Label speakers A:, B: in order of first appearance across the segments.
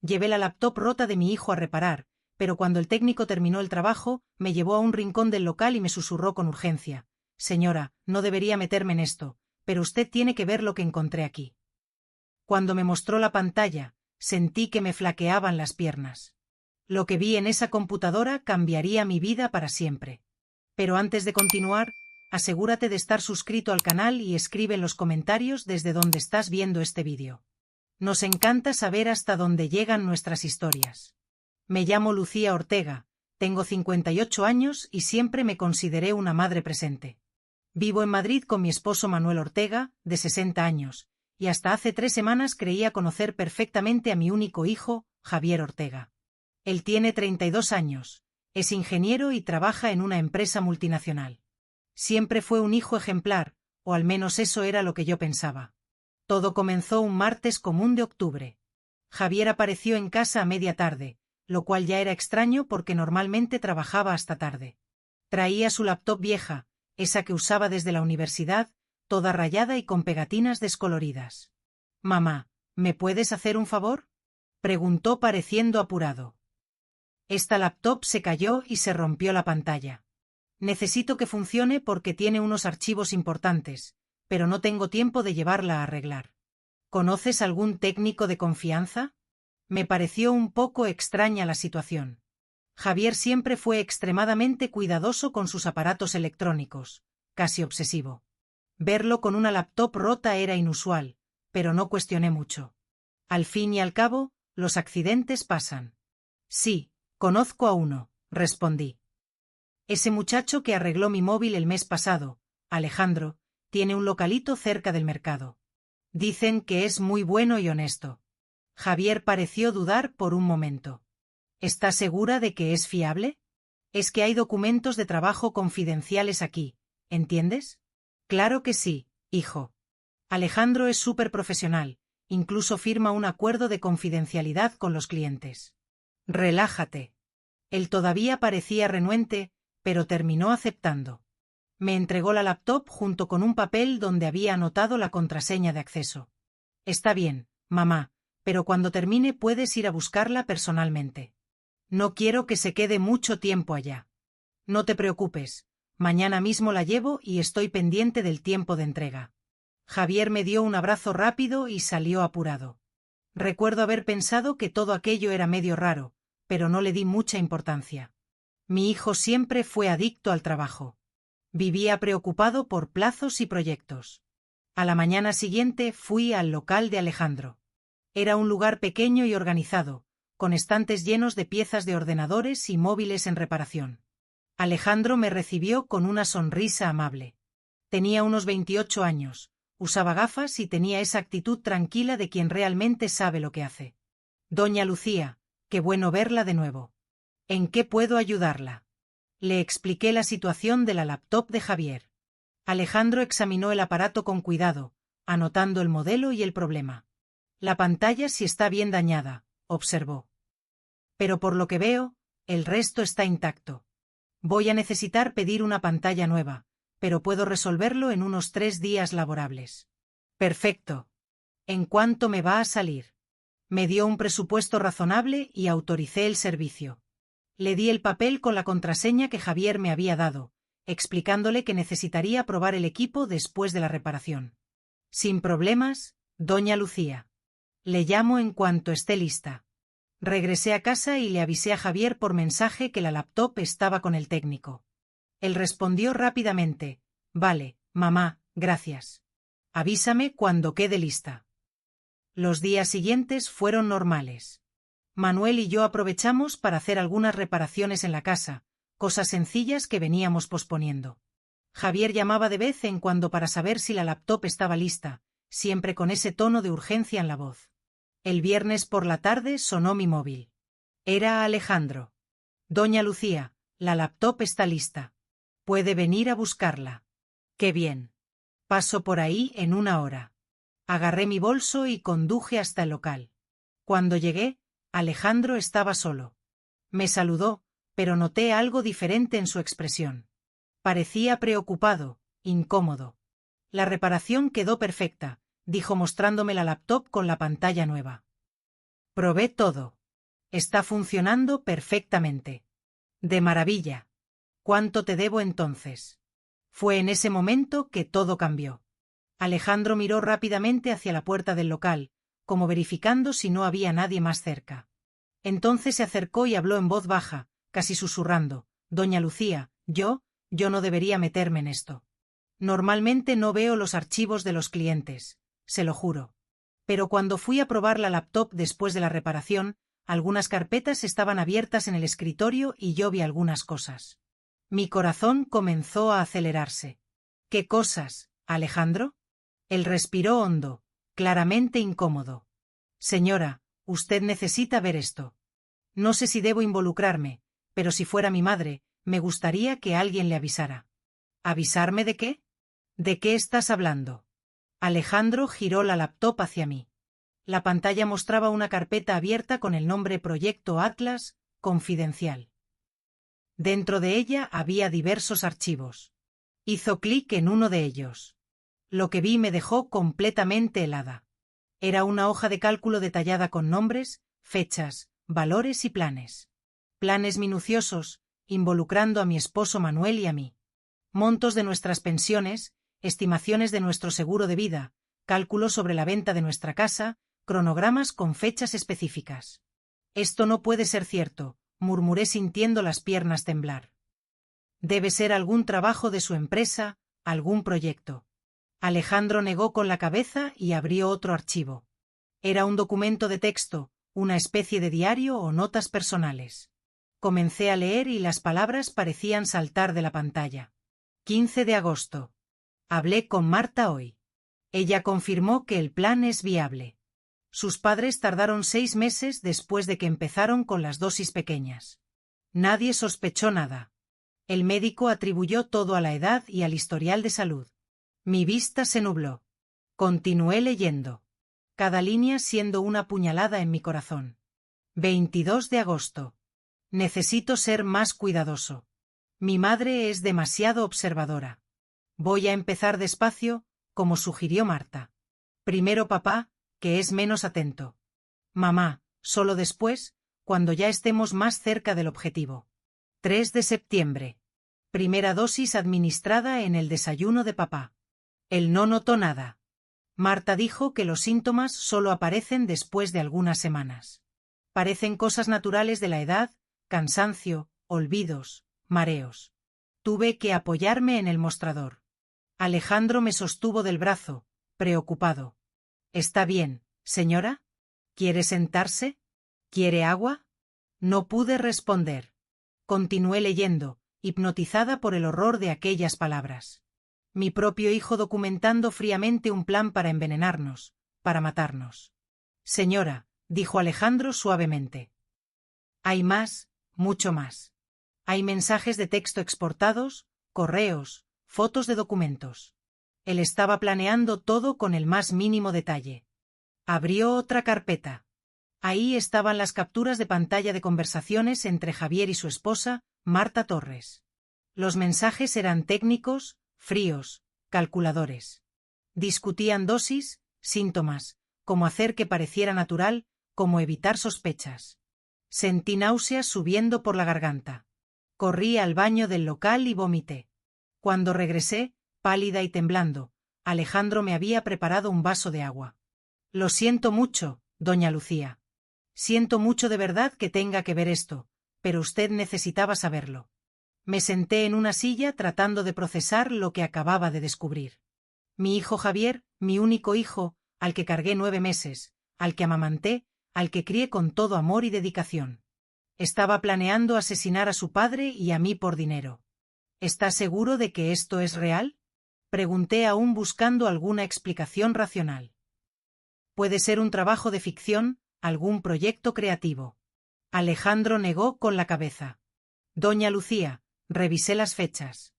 A: Llevé la laptop rota de mi hijo a reparar, pero cuando el técnico terminó el trabajo, me llevó a un rincón del local y me susurró con urgencia: «Señora, no debería meterme en esto, pero usted tiene que ver lo que encontré aquí». Cuando me mostró la pantalla, sentí que me flaqueaban las piernas. Lo que vi en esa computadora cambiaría mi vida para siempre. Pero antes de continuar, asegúrate de estar suscrito al canal y escribe en los comentarios desde donde estás viendo este vídeo. Nos encanta saber hasta dónde llegan nuestras historias. Me llamo Lucía Ortega, tengo 58 años y siempre me consideré una madre presente. Vivo en Madrid con mi esposo Manuel Ortega, de 60 años, y hasta hace 3 semanas creía conocer perfectamente a mi único hijo, Javier Ortega. Él tiene 32 años, es ingeniero y trabaja en una empresa multinacional. Siempre fue un hijo ejemplar, o al menos eso era lo que yo pensaba. Todo comenzó un martes común de octubre. Javier apareció en casa a media tarde, lo cual ya era extraño porque normalmente trabajaba hasta tarde. Traía su laptop vieja, esa que usaba desde la universidad, toda rayada y con pegatinas descoloridas. «Mamá, ¿me puedes hacer un favor?», preguntó pareciendo apurado. «Esta laptop se cayó y se rompió la pantalla. Necesito que funcione porque tiene unos archivos importantes, pero no tengo tiempo de llevarla a arreglar. ¿Conoces algún técnico de confianza?». Me pareció un poco extraña la situación. Javier siempre fue extremadamente cuidadoso con sus aparatos electrónicos, casi obsesivo. Verlo con una laptop rota era inusual, pero no cuestioné mucho. Al fin y al cabo, los accidentes pasan. «Sí, conozco a uno», respondí. «Ese muchacho que arregló mi móvil el mes pasado, Alejandro, tiene un localito cerca del mercado. Dicen que es muy bueno y honesto». Javier pareció dudar por un momento. «¿Estás segura de que es fiable? Es que hay documentos de trabajo confidenciales aquí, ¿entiendes?». «Claro que sí, hijo. Alejandro es súper profesional, incluso firma un acuerdo de confidencialidad con los clientes». «Relájate». Él todavía parecía renuente, pero terminó aceptando. Me entregó la laptop junto con un papel donde había anotado la contraseña de acceso. «Está bien, mamá, pero cuando termine puedes ir a buscarla personalmente. No quiero que se quede mucho tiempo allá». «No te preocupes, mañana mismo la llevo y estoy pendiente del tiempo de entrega». Javier me dio un abrazo rápido y salió apurado. Recuerdo haber pensado que todo aquello era medio raro, pero no le di mucha importancia. Mi hijo siempre fue adicto al trabajo. Vivía preocupado por plazos y proyectos. A la mañana siguiente fui al local de Alejandro. Era un lugar pequeño y organizado, con estantes llenos de piezas de ordenadores y móviles en reparación. Alejandro me recibió con una sonrisa amable. Tenía unos 28 años, usaba gafas y tenía esa actitud tranquila de quien realmente sabe lo que hace. «Doña Lucía, qué bueno verla de nuevo. ¿En qué puedo ayudarla?». Le expliqué la situación de la laptop de Javier. Alejandro examinó el aparato con cuidado, anotando el modelo y el problema. «La pantalla sí está bien dañada», observó. «Pero por lo que veo, el resto está intacto. Voy a necesitar pedir una pantalla nueva, pero puedo resolverlo en unos 3 días laborables». «Perfecto. ¿En cuánto me va a salir?». Me dio un presupuesto razonable y autoricé el servicio. Le di el papel con la contraseña que Javier me había dado, explicándole que necesitaría probar el equipo después de la reparación. «Sin problemas, doña Lucía. Le llamo en cuanto esté lista». Regresé a casa y le avisé a Javier por mensaje que la laptop estaba con el técnico. Él respondió rápidamente: «Vale, mamá, gracias. Avísame cuando quede lista». Los días siguientes fueron normales. Manuel y yo aprovechamos para hacer algunas reparaciones en la casa, cosas sencillas que veníamos posponiendo. Javier llamaba de vez en cuando para saber si la laptop estaba lista, siempre con ese tono de urgencia en la voz. El viernes por la tarde sonó mi móvil. Era Alejandro. «Doña Lucía, la laptop está lista. Puede venir a buscarla». «Qué bien. Paso por ahí en 1 hora». Agarré mi bolso y conduje hasta el local. Cuando llegué, Alejandro estaba solo. Me saludó, pero noté algo diferente en su expresión. Parecía preocupado, incómodo. «La reparación quedó perfecta», dijo mostrándome la laptop con la pantalla nueva. Probé todo. Está funcionando perfectamente. De maravilla. ¿Cuánto te debo entonces? Fue en ese momento que todo cambió. Alejandro miró rápidamente hacia la puerta del local, como verificando si no había nadie más cerca. Entonces se acercó y habló en voz baja, casi susurrando: Doña Lucía, yo no debería meterme en esto. Normalmente no veo los archivos de los clientes, se lo juro. Pero cuando fui a probar la laptop después de la reparación, algunas carpetas estaban abiertas en el escritorio y yo vi algunas cosas. Mi corazón comenzó a acelerarse. ¿Qué cosas, Alejandro? Él respiró hondo, claramente incómodo. Señora, usted necesita ver esto. No sé si debo involucrarme, pero si fuera mi madre, me gustaría que alguien le avisara. ¿Avisarme de qué? ¿De qué estás hablando? Alejandro giró la laptop hacia mí. La pantalla mostraba una carpeta abierta con el nombre Proyecto Atlas, confidencial. Dentro de ella había diversos archivos. Hizo clic en uno de ellos. Lo que vi me dejó completamente helada. Era una hoja de cálculo detallada con nombres, fechas, valores y planes. Planes minuciosos, involucrando a mi esposo Manuel y a mí. Montos de nuestras pensiones, estimaciones de nuestro seguro de vida, cálculos sobre la venta de nuestra casa, cronogramas con fechas específicas. Esto no puede ser cierto, murmuré sintiendo las piernas temblar. Debe ser algún trabajo de su empresa, algún proyecto. Alejandro negó con la cabeza y abrió otro archivo. Era un documento de texto, una especie de diario o notas personales. Comencé a leer y las palabras parecían saltar de la pantalla. 15 de agosto. Hablé con Marta hoy. Ella confirmó que el plan es viable. Sus padres tardaron 6 meses después de que empezaron con las dosis pequeñas. Nadie sospechó nada. El médico atribuyó todo a la edad y al historial de salud. Mi vista se nubló. Continué leyendo. Cada línea siendo una puñalada en mi corazón. 22 de agosto. Necesito ser más cuidadoso. Mi madre es demasiado observadora. Voy a empezar despacio, como sugirió Marta. Primero papá, que es menos atento. Mamá, solo después, cuando ya estemos más cerca del objetivo. 3 de septiembre. Primera dosis administrada en el desayuno de papá. Él no notó nada. Marta dijo que los síntomas solo aparecen después de algunas semanas. Parecen cosas naturales de la edad, cansancio, olvidos, mareos. Tuve que apoyarme en el mostrador. Alejandro me sostuvo del brazo, preocupado. ¿Está bien, señora? ¿Quiere sentarse? ¿Quiere agua? No pude responder. Continué leyendo, hipnotizada por el horror de aquellas palabras. Mi propio hijo documentando fríamente un plan para envenenarnos, para matarnos. Señora, dijo Alejandro suavemente. Hay más, mucho más. Hay mensajes de texto exportados, correos, fotos de documentos. Él estaba planeando todo con el más mínimo detalle. Abrió otra carpeta. Ahí estaban las capturas de pantalla de conversaciones entre Javier y su esposa, Marta Torres. Los mensajes eran técnicos, fríos, calculadores. Discutían dosis, síntomas, cómo hacer que pareciera natural, cómo evitar sospechas. Sentí náuseas subiendo por la garganta. Corrí al baño del local y vomité. Cuando regresé, pálida y temblando, Alejandro me había preparado un vaso de agua. Lo siento mucho, doña Lucía. Siento mucho de verdad que tenga que ver esto, pero usted necesitaba saberlo. Me senté en una silla tratando de procesar lo que acababa de descubrir. Mi hijo Javier, mi único hijo, al que cargué 9 meses, al que amamanté, al que crié con todo amor y dedicación. Estaba planeando asesinar a su padre y a mí por dinero. ¿Está seguro de que esto es real? Pregunté aún buscando alguna explicación racional. Puede ser un trabajo de ficción, algún proyecto creativo. Alejandro negó con la cabeza. Doña Lucía, revisé las fechas.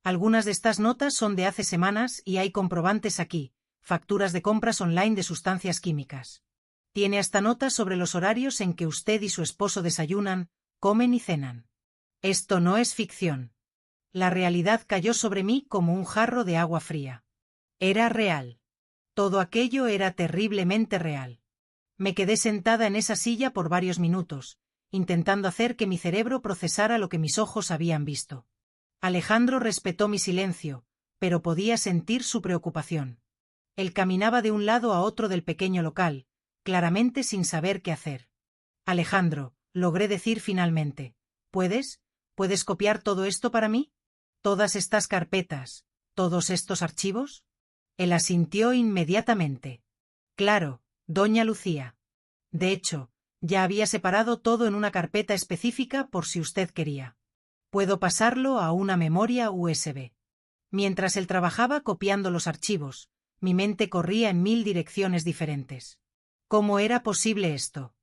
A: Algunas de estas notas son de hace semanas y hay comprobantes aquí, facturas de compras online de sustancias químicas. Tiene hasta notas sobre los horarios en que usted y su esposo desayunan, comen y cenan. Esto no es ficción. La realidad cayó sobre mí como un jarro de agua fría. Era real. Todo aquello era terriblemente real. Me quedé sentada en esa silla por varios minutos, intentando hacer que mi cerebro procesara lo que mis ojos habían visto. Alejandro respetó mi silencio, pero podía sentir su preocupación. Él caminaba de un lado a otro del pequeño local, claramente sin saber qué hacer. Alejandro, logré decir finalmente, ¿puedes copiar todo esto para mí? ¿Todas estas carpetas, todos estos archivos? Él asintió inmediatamente. Claro, doña Lucía. De hecho, ya había separado todo en una carpeta específica por si usted quería. Puedo pasarlo a una memoria USB. Mientras él trabajaba copiando los archivos, mi mente corría en 1000 direcciones diferentes. ¿Cómo era posible esto?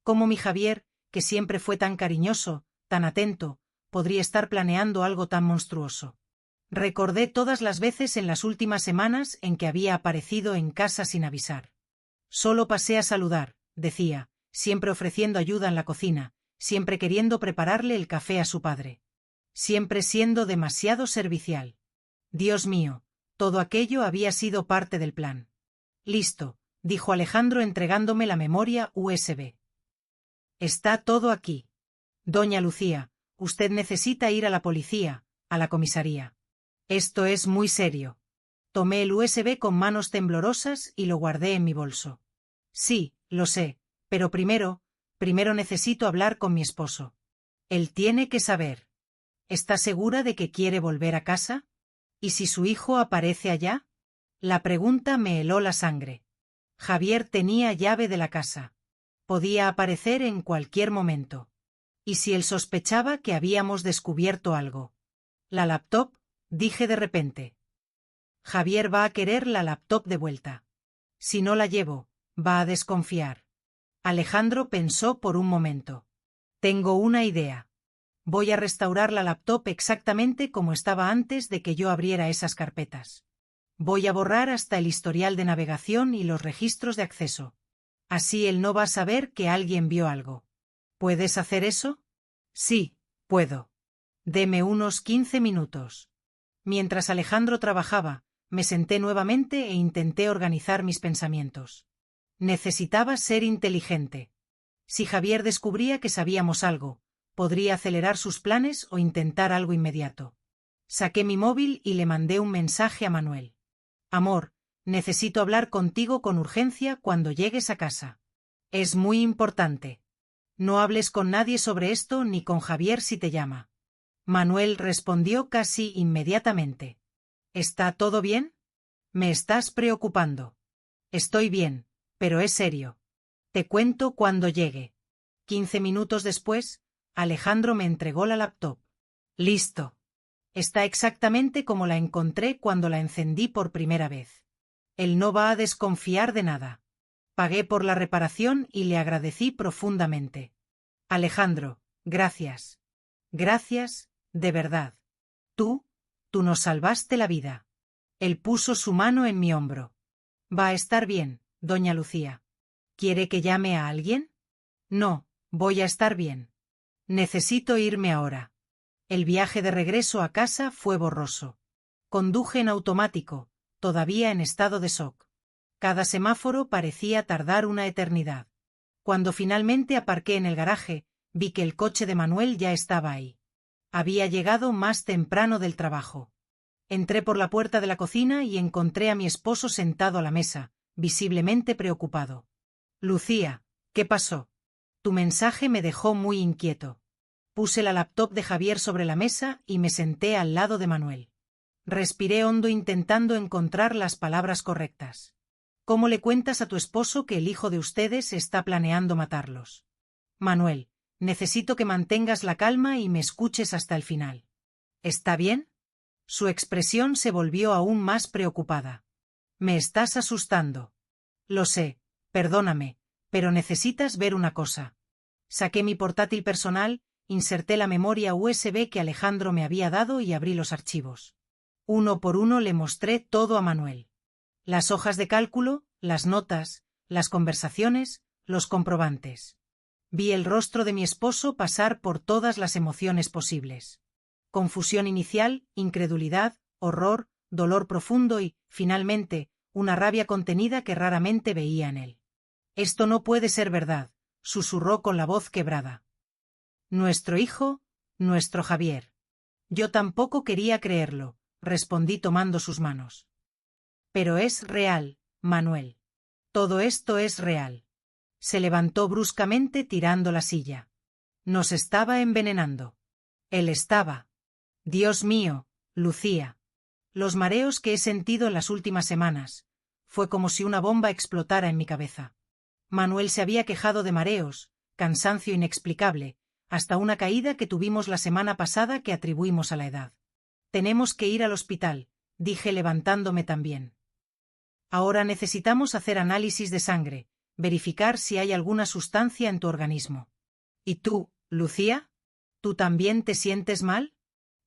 A: ¿Cómo mi Javier, que siempre fue tan cariñoso, tan atento, podría estar planeando algo tan monstruoso? Recordé todas las veces en las últimas semanas en que había aparecido en casa sin avisar. Solo pasé a saludar, decía, siempre ofreciendo ayuda en la cocina, siempre queriendo prepararle el café a su padre. Siempre siendo demasiado servicial. Dios mío, todo aquello había sido parte del plan. Listo, dijo Alejandro entregándome la memoria USB. Está todo aquí. Doña Lucía, usted necesita ir a la policía, a la comisaría. Esto es muy serio. Tomé el USB con manos temblorosas y lo guardé en mi bolso. Sí, lo sé, pero primero necesito hablar con mi esposo. Él tiene que saber. ¿Está segura de que quiere volver a casa? ¿Y si su hijo aparece allá? La pregunta me heló la sangre. Javier tenía llave de la casa. Podía aparecer en cualquier momento. ¿Y si él sospechaba que habíamos descubierto algo? La laptop, dije de repente. Javier va a querer la laptop de vuelta. Si no la llevo, va a desconfiar. Alejandro pensó por un momento. Tengo una idea. Voy a restaurar la laptop exactamente como estaba antes de que yo abriera esas carpetas. Voy a borrar hasta el historial de navegación y los registros de acceso. Así él no va a saber que alguien vio algo. ¿Puedes hacer eso? Sí, puedo. Deme unos 15 minutos. Mientras Alejandro trabajaba, me senté nuevamente e intenté organizar mis pensamientos. Necesitaba ser inteligente. Si Javier descubría que sabíamos algo, podría acelerar sus planes o intentar algo inmediato. Saqué mi móvil y le mandé un mensaje a Manuel. Amor, necesito hablar contigo con urgencia cuando llegues a casa. Es muy importante. No hables con nadie sobre esto ni con Javier si te llama. Manuel respondió casi inmediatamente. ¿Está todo bien? Me estás preocupando. Estoy bien, pero es serio. Te cuento cuando llegue. 15 minutos después, Alejandro me entregó la laptop. Listo. Está exactamente como la encontré cuando la encendí por primera vez. Él no va a desconfiar de nada. Pagué por la reparación y le agradecí profundamente. Alejandro, gracias. Gracias, de verdad. Tú nos salvaste la vida. Él puso su mano en mi hombro. Va a estar bien, doña Lucía. ¿Quiere que llame a alguien? No, voy a estar bien. Necesito irme ahora. El viaje de regreso a casa fue borroso. Conduje en automático, todavía en estado de shock. Cada semáforo parecía tardar una eternidad. Cuando finalmente aparqué en el garaje, vi que el coche de Manuel ya estaba ahí. Había llegado más temprano del trabajo. Entré por la puerta de la cocina y encontré a mi esposo sentado a la mesa, visiblemente preocupado. Lucía, ¿qué pasó? Tu mensaje me dejó muy inquieto. Puse la laptop de Javier sobre la mesa y me senté al lado de Manuel. Respiré hondo intentando encontrar las palabras correctas. ¿Cómo le cuentas a tu esposo que el hijo de ustedes está planeando matarlos? Manuel, necesito que mantengas la calma y me escuches hasta el final. ¿Está bien? Su expresión se volvió aún más preocupada. Me estás asustando. Lo sé, perdóname, pero necesitas ver una cosa. Saqué mi portátil personal, inserté la memoria USB que Alejandro me había dado y abrí los archivos. Uno por uno le mostré todo a Manuel. Las hojas de cálculo, las notas, las conversaciones, los comprobantes. Vi el rostro de mi esposo pasar por todas las emociones posibles. Confusión inicial, incredulidad, horror, dolor profundo y, finalmente, una rabia contenida que raramente veía en él. Esto no puede ser verdad, susurró con la voz quebrada. Nuestro hijo, nuestro Javier. Yo tampoco quería creerlo, respondí tomando sus manos. Pero es real, Manuel. Todo esto es real. Se levantó bruscamente tirando la silla. Nos estaba envenenando. Él estaba. Dios mío, Lucía. Los mareos que he sentido en las últimas semanas. Fue como si una bomba explotara en mi cabeza. Manuel se había quejado de mareos, cansancio inexplicable, hasta una caída que tuvimos la semana pasada que atribuimos a la edad. Tenemos que ir al hospital, dije levantándome también. Ahora necesitamos hacer análisis de sangre, verificar si hay alguna sustancia en tu organismo. ¿Y tú, Lucía? ¿Tú también te sientes mal?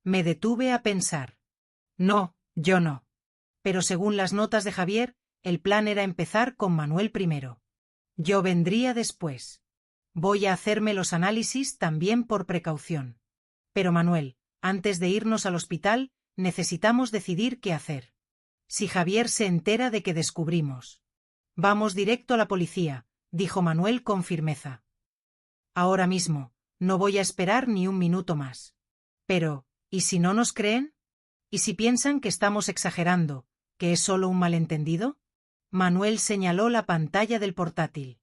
A: Me detuve a pensar. No, yo no. Pero según las notas de Javier, el plan era empezar con Manuel primero. Yo vendría después. Voy a hacerme los análisis también por precaución. Pero Manuel, antes de irnos al hospital, necesitamos decidir qué hacer. Si Javier se entera de que descubrimos. Vamos directo a la policía, dijo Manuel con firmeza. Ahora mismo, no voy a esperar ni un minuto más. Pero, ¿y si no nos creen? ¿Y si piensan que estamos exagerando, que es solo un malentendido? Manuel señaló la pantalla del portátil.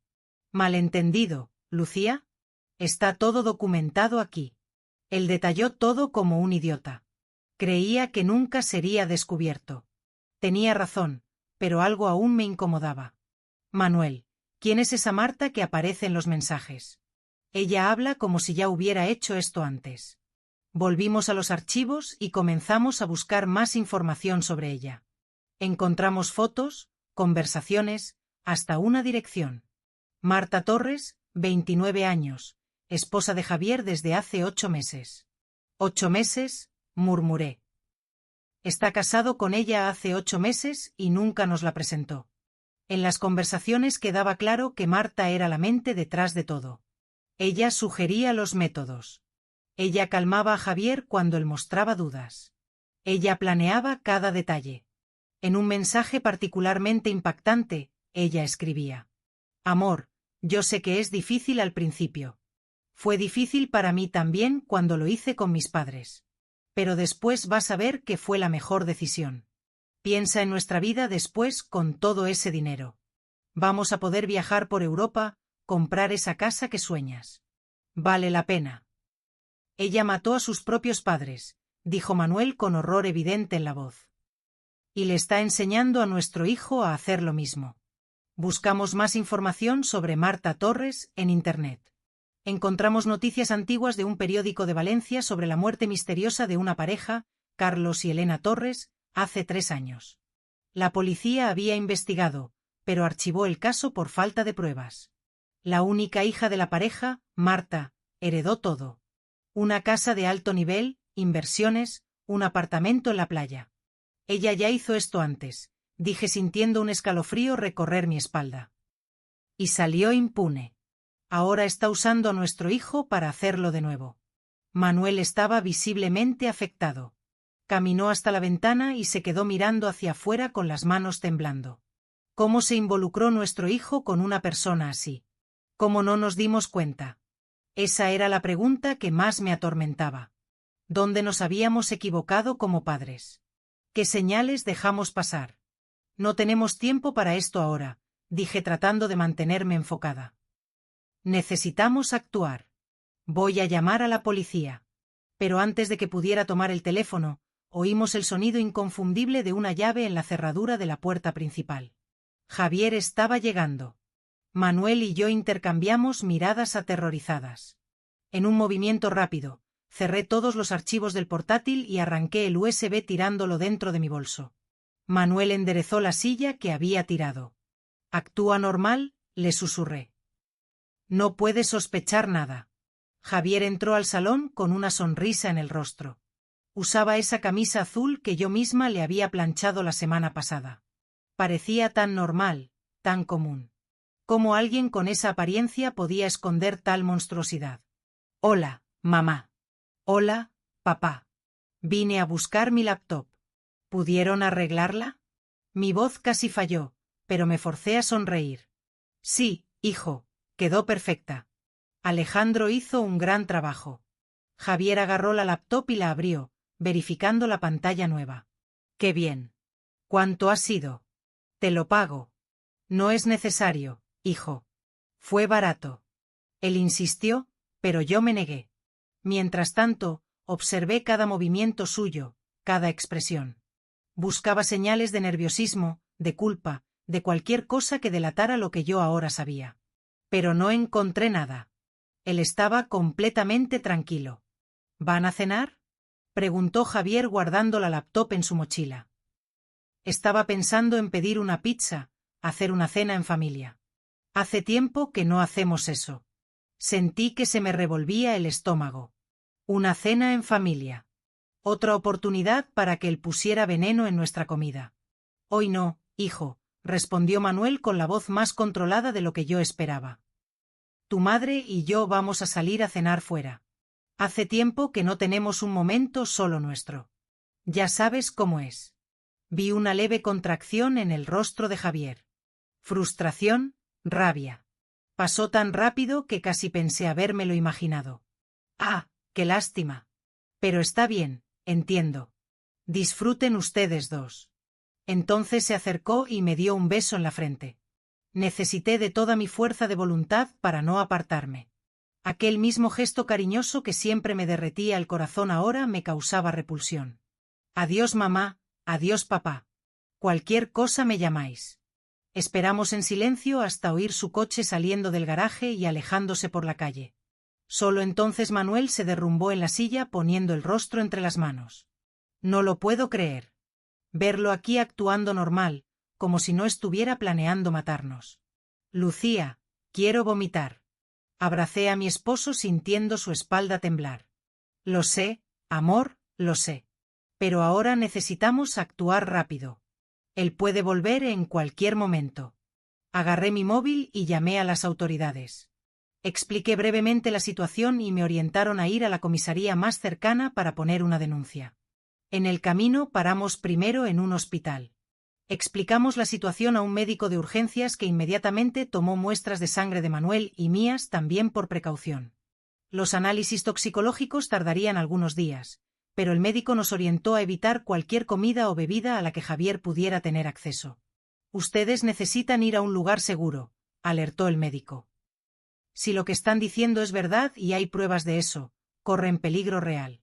A: ¿Malentendido, Lucía? Está todo documentado aquí. Él detalló todo como un idiota. Creía que nunca sería descubierto. Tenía razón, pero algo aún me incomodaba. Manuel, ¿quién es esa Marta que aparece en los mensajes? Ella habla como si ya hubiera hecho esto antes. Volvimos a los archivos y comenzamos a buscar más información sobre ella. Encontramos fotos, conversaciones, hasta una dirección. Marta Torres, 29 años, esposa de Javier desde hace 8 meses. ¿8 meses? Murmuré. Está casado con ella hace 8 meses y nunca nos la presentó. En las conversaciones quedaba claro que Marta era la mente detrás de todo. Ella sugería los métodos. Ella calmaba a Javier cuando él mostraba dudas. Ella planeaba cada detalle. En un mensaje particularmente impactante, ella escribía: Amor, yo sé que es difícil al principio. Fue difícil para mí también cuando lo hice con mis padres. Pero después vas a ver que fue la mejor decisión. Piensa en nuestra vida después con todo ese dinero. Vamos a poder viajar por Europa, comprar esa casa que sueñas. Vale la pena. Ella mató a sus propios padres, dijo Manuel con horror evidente en la voz. Y le está enseñando a nuestro hijo a hacer lo mismo. Buscamos más información sobre Marta Torres en Internet. Encontramos noticias antiguas de un periódico de Valencia sobre la muerte misteriosa de una pareja, Carlos y Elena Torres, hace 3 años. La policía había investigado, pero archivó el caso por falta de pruebas. La única hija de la pareja, Marta, heredó todo. Una casa de alto nivel, inversiones, un apartamento en la playa. Ella ya hizo esto antes, dije sintiendo un escalofrío recorrer mi espalda. Y salió impune. Ahora está usando a nuestro hijo para hacerlo de nuevo. Manuel estaba visiblemente afectado. Caminó hasta la ventana y se quedó mirando hacia afuera con las manos temblando. ¿Cómo se involucró nuestro hijo con una persona así? ¿Cómo no nos dimos cuenta? Esa era la pregunta que más me atormentaba. ¿Dónde nos habíamos equivocado como padres? ¿Qué señales dejamos pasar? No tenemos tiempo para esto ahora, dije tratando de mantenerme enfocada. Necesitamos actuar. Voy a llamar a la policía. Pero antes de que pudiera tomar el teléfono, oímos el sonido inconfundible de una llave en la cerradura de la puerta principal. Javier estaba llegando. Manuel y yo intercambiamos miradas aterrorizadas. En un movimiento rápido, cerré todos los archivos del portátil y arranqué el USB tirándolo dentro de mi bolso. Manuel enderezó la silla que había tirado. «¿Actúa normal?», le susurré. «No puede sospechar nada». Javier entró al salón con una sonrisa en el rostro. Usaba esa camisa azul que yo misma le había planchado la semana pasada. Parecía tan normal, tan común. ¿Cómo alguien con esa apariencia podía esconder tal monstruosidad? «Hola, mamá». «Hola, papá. Vine a buscar mi laptop». «¿Pudieron arreglarla?». Mi voz casi falló, pero me forcé a sonreír. «Sí, Hijo, quedó perfecta. Alejandro hizo un gran trabajo. Javier agarró la laptop y la abrió, verificando la pantalla nueva. ¡Qué bien! ¿Cuánto ha sido? Te lo pago. No es necesario, hijo. Fue barato. Él insistió, pero yo me negué. Mientras tanto, observé cada movimiento suyo, cada expresión. Buscaba señales de nerviosismo, de culpa, de cualquier cosa que delatara lo que yo ahora sabía. Pero no encontré nada. Él estaba completamente tranquilo. ¿Van a cenar?, preguntó Javier guardando la laptop en su mochila. Estaba pensando en pedir una pizza, hacer una cena en familia. Hace tiempo que no hacemos eso. Sentí que se me revolvía el estómago. Una cena en familia. Otra oportunidad para que él pusiera veneno en nuestra comida. Hoy no, hijo, respondió Manuel con la voz más controlada de lo que yo esperaba. Tu madre y yo vamos a salir a cenar fuera. Hace tiempo que no tenemos un momento solo nuestro. Ya sabes cómo es. Vi una leve contracción en el rostro de Javier. Frustración, rabia. Pasó tan rápido que casi pensé habérmelo imaginado. Ah, qué lástima. Pero está bien, entiendo. Disfruten ustedes dos. Entonces se acercó y me dio un beso en la frente. Necesité de toda mi fuerza de voluntad para no apartarme. Aquel mismo gesto cariñoso que siempre me derretía el corazón ahora me causaba repulsión. Adiós mamá, adiós papá. Cualquier cosa me llamáis. Esperamos en silencio hasta oír su coche saliendo del garaje y alejándose por la calle. Solo entonces Manuel se derrumbó en la silla poniendo el rostro entre las manos. No lo puedo creer. Verlo aquí actuando normal, como si no estuviera planeando matarnos. Lucía, quiero vomitar. Abracé a mi esposo sintiendo su espalda temblar. Lo sé, amor, lo sé. Pero ahora necesitamos actuar rápido. Él puede volver en cualquier momento. Agarré mi móvil y llamé a las autoridades. Expliqué brevemente la situación y me orientaron a ir a la comisaría más cercana para poner una denuncia. En el camino paramos primero en un hospital. Explicamos la situación a un médico de urgencias que inmediatamente tomó muestras de sangre de Manuel y mías también por precaución. Los análisis toxicológicos tardarían algunos días, pero el médico nos orientó a evitar cualquier comida o bebida a la que Javier pudiera tener acceso. Ustedes necesitan ir a un lugar seguro, alertó el médico. Si lo que están diciendo es verdad y hay pruebas de eso, corren peligro real.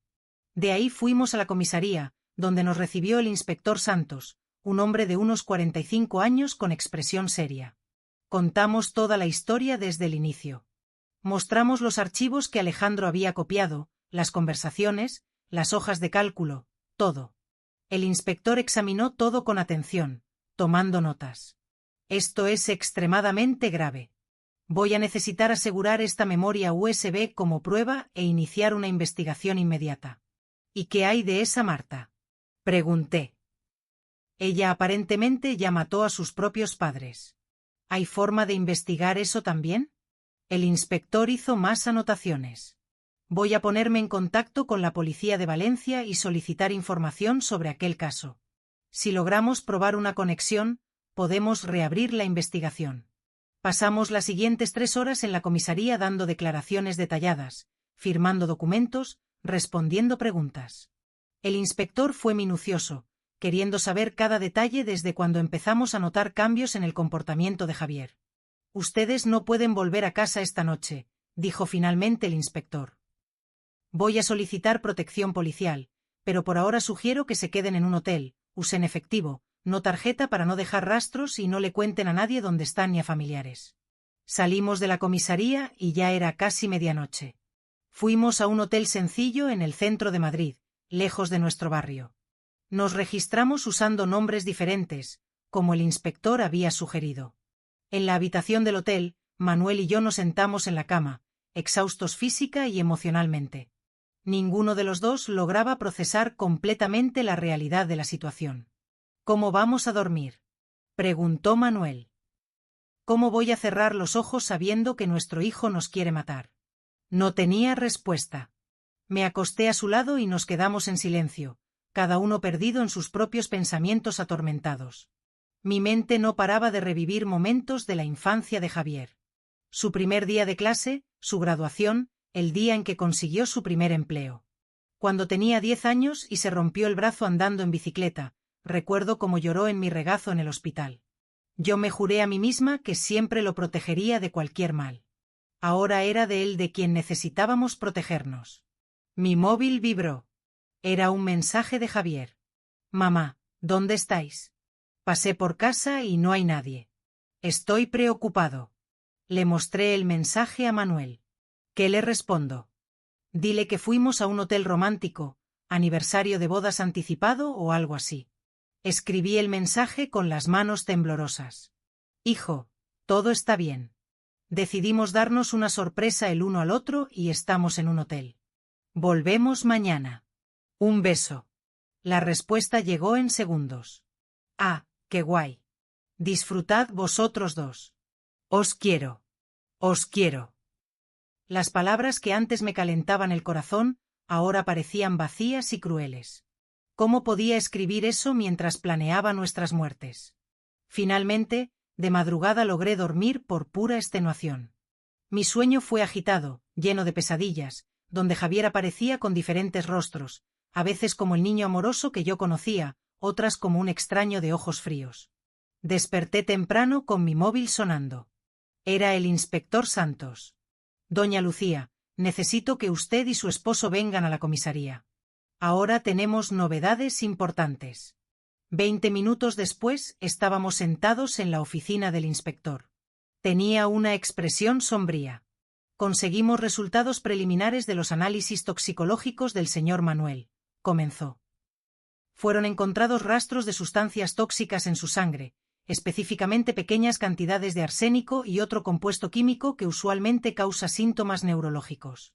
A: De ahí fuimos a la comisaría, donde nos recibió el inspector Santos, un hombre de unos 45 años con expresión seria. Contamos toda la historia desde el inicio. Mostramos los archivos que Alejandro había copiado, las conversaciones, las hojas de cálculo, todo. El inspector examinó todo con atención, tomando notas. Esto es extremadamente grave. Voy a necesitar asegurar esta memoria USB como prueba e iniciar una investigación inmediata. ¿Y qué hay de esa Marta?, pregunté. Ella aparentemente ya mató a sus propios padres. ¿Hay forma de investigar eso también? El inspector hizo más anotaciones. Voy a ponerme en contacto con la policía de Valencia y solicitar información sobre aquel caso. Si logramos probar una conexión, podemos reabrir la investigación. Pasamos las siguientes 3 horas en la comisaría dando declaraciones detalladas, firmando documentos, respondiendo preguntas. El inspector fue minucioso, queriendo saber cada detalle desde cuando empezamos a notar cambios en el comportamiento de Javier. Ustedes no pueden volver a casa esta noche, dijo finalmente el inspector. Voy a solicitar protección policial, pero por ahora sugiero que se queden en un hotel, usen efectivo, no tarjeta para no dejar rastros y no le cuenten a nadie dónde están ni a familiares. Salimos de la comisaría y ya era casi medianoche. Fuimos a un hotel sencillo en el centro de Madrid, lejos de nuestro barrio. Nos registramos usando nombres diferentes, como el inspector había sugerido. En la habitación del hotel, Manuel y yo nos sentamos en la cama, exhaustos física y emocionalmente. Ninguno de los dos lograba procesar completamente la realidad de la situación. ¿Cómo vamos a dormir?, preguntó Manuel. ¿Cómo voy a cerrar los ojos sabiendo que nuestro hijo nos quiere matar? No tenía respuesta. Me acosté a su lado y nos quedamos en silencio, cada uno perdido en sus propios pensamientos atormentados. Mi mente no paraba de revivir momentos de la infancia de Javier. Su primer día de clase, su graduación, el día en que consiguió su primer empleo. Cuando tenía 10 años y se rompió el brazo andando en bicicleta, recuerdo cómo lloró en mi regazo en el hospital. Yo me juré a mí misma que siempre lo protegería de cualquier mal. Ahora era de él de quien necesitábamos protegernos. Mi móvil vibró. Era un mensaje de Javier. Mamá, ¿dónde estáis? Pasé por casa y no hay nadie. Estoy preocupado. Le mostré el mensaje a Manuel. ¿Qué le respondo? Dile que fuimos a un hotel romántico, aniversario de bodas anticipado o algo así. Escribí el mensaje con las manos temblorosas. Hijo, todo está bien. Decidimos darnos una sorpresa el uno al otro y estamos en un hotel. Volvemos mañana. Un beso. La respuesta llegó en segundos. Ah, qué guay. Disfrutad vosotros dos. Os quiero. Os quiero. Las palabras que antes me calentaban el corazón, ahora parecían vacías y crueles. ¿Cómo podía escribir eso mientras planeaba nuestras muertes? Finalmente, de madrugada logré dormir por pura extenuación. Mi sueño fue agitado, lleno de pesadillas, donde Javier aparecía con diferentes rostros, a veces como el niño amoroso que yo conocía, otras como un extraño de ojos fríos. Desperté temprano con mi móvil sonando. Era el inspector Santos. Doña Lucía, necesito que usted y su esposo vengan a la comisaría. Ahora tenemos novedades importantes. 20 minutos después estábamos sentados en la oficina del inspector. Tenía una expresión sombría. Conseguimos resultados preliminares de los análisis toxicológicos del señor Manuel, comenzó. Fueron encontrados rastros de sustancias tóxicas en su sangre, específicamente pequeñas cantidades de arsénico y otro compuesto químico que usualmente causa síntomas neurológicos.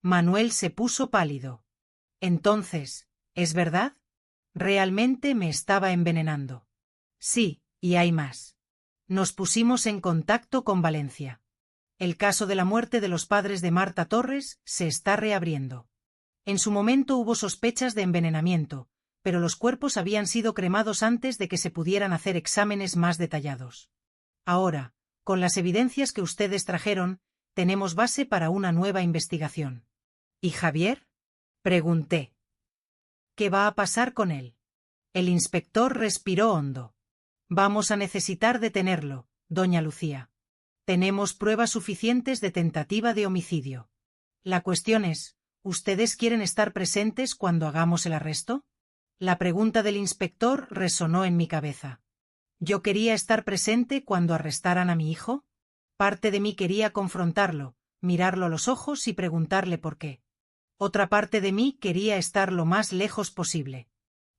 A: Manuel se puso pálido. Entonces, ¿es verdad? Realmente me estaba envenenando. Sí, y hay más. Nos pusimos en contacto con Valencia. El caso de la muerte de los padres de Marta Torres se está reabriendo. En su momento hubo sospechas de envenenamiento, pero los cuerpos habían sido cremados antes de que se pudieran hacer exámenes más detallados. Ahora, con las evidencias que ustedes trajeron, tenemos base para una nueva investigación. ¿Y Javier? Pregunté. ¿Qué va a pasar con él? El inspector respiró hondo. Vamos a necesitar detenerlo, doña Lucía. Tenemos pruebas suficientes de tentativa de homicidio. La cuestión es, ¿ustedes quieren estar presentes cuando hagamos el arresto? La pregunta del inspector resonó en mi cabeza. ¿Yo quería estar presente cuando arrestaran a mi hijo? Parte de mí quería confrontarlo, mirarlo a los ojos y preguntarle por qué. Otra parte de mí quería estar lo más lejos posible.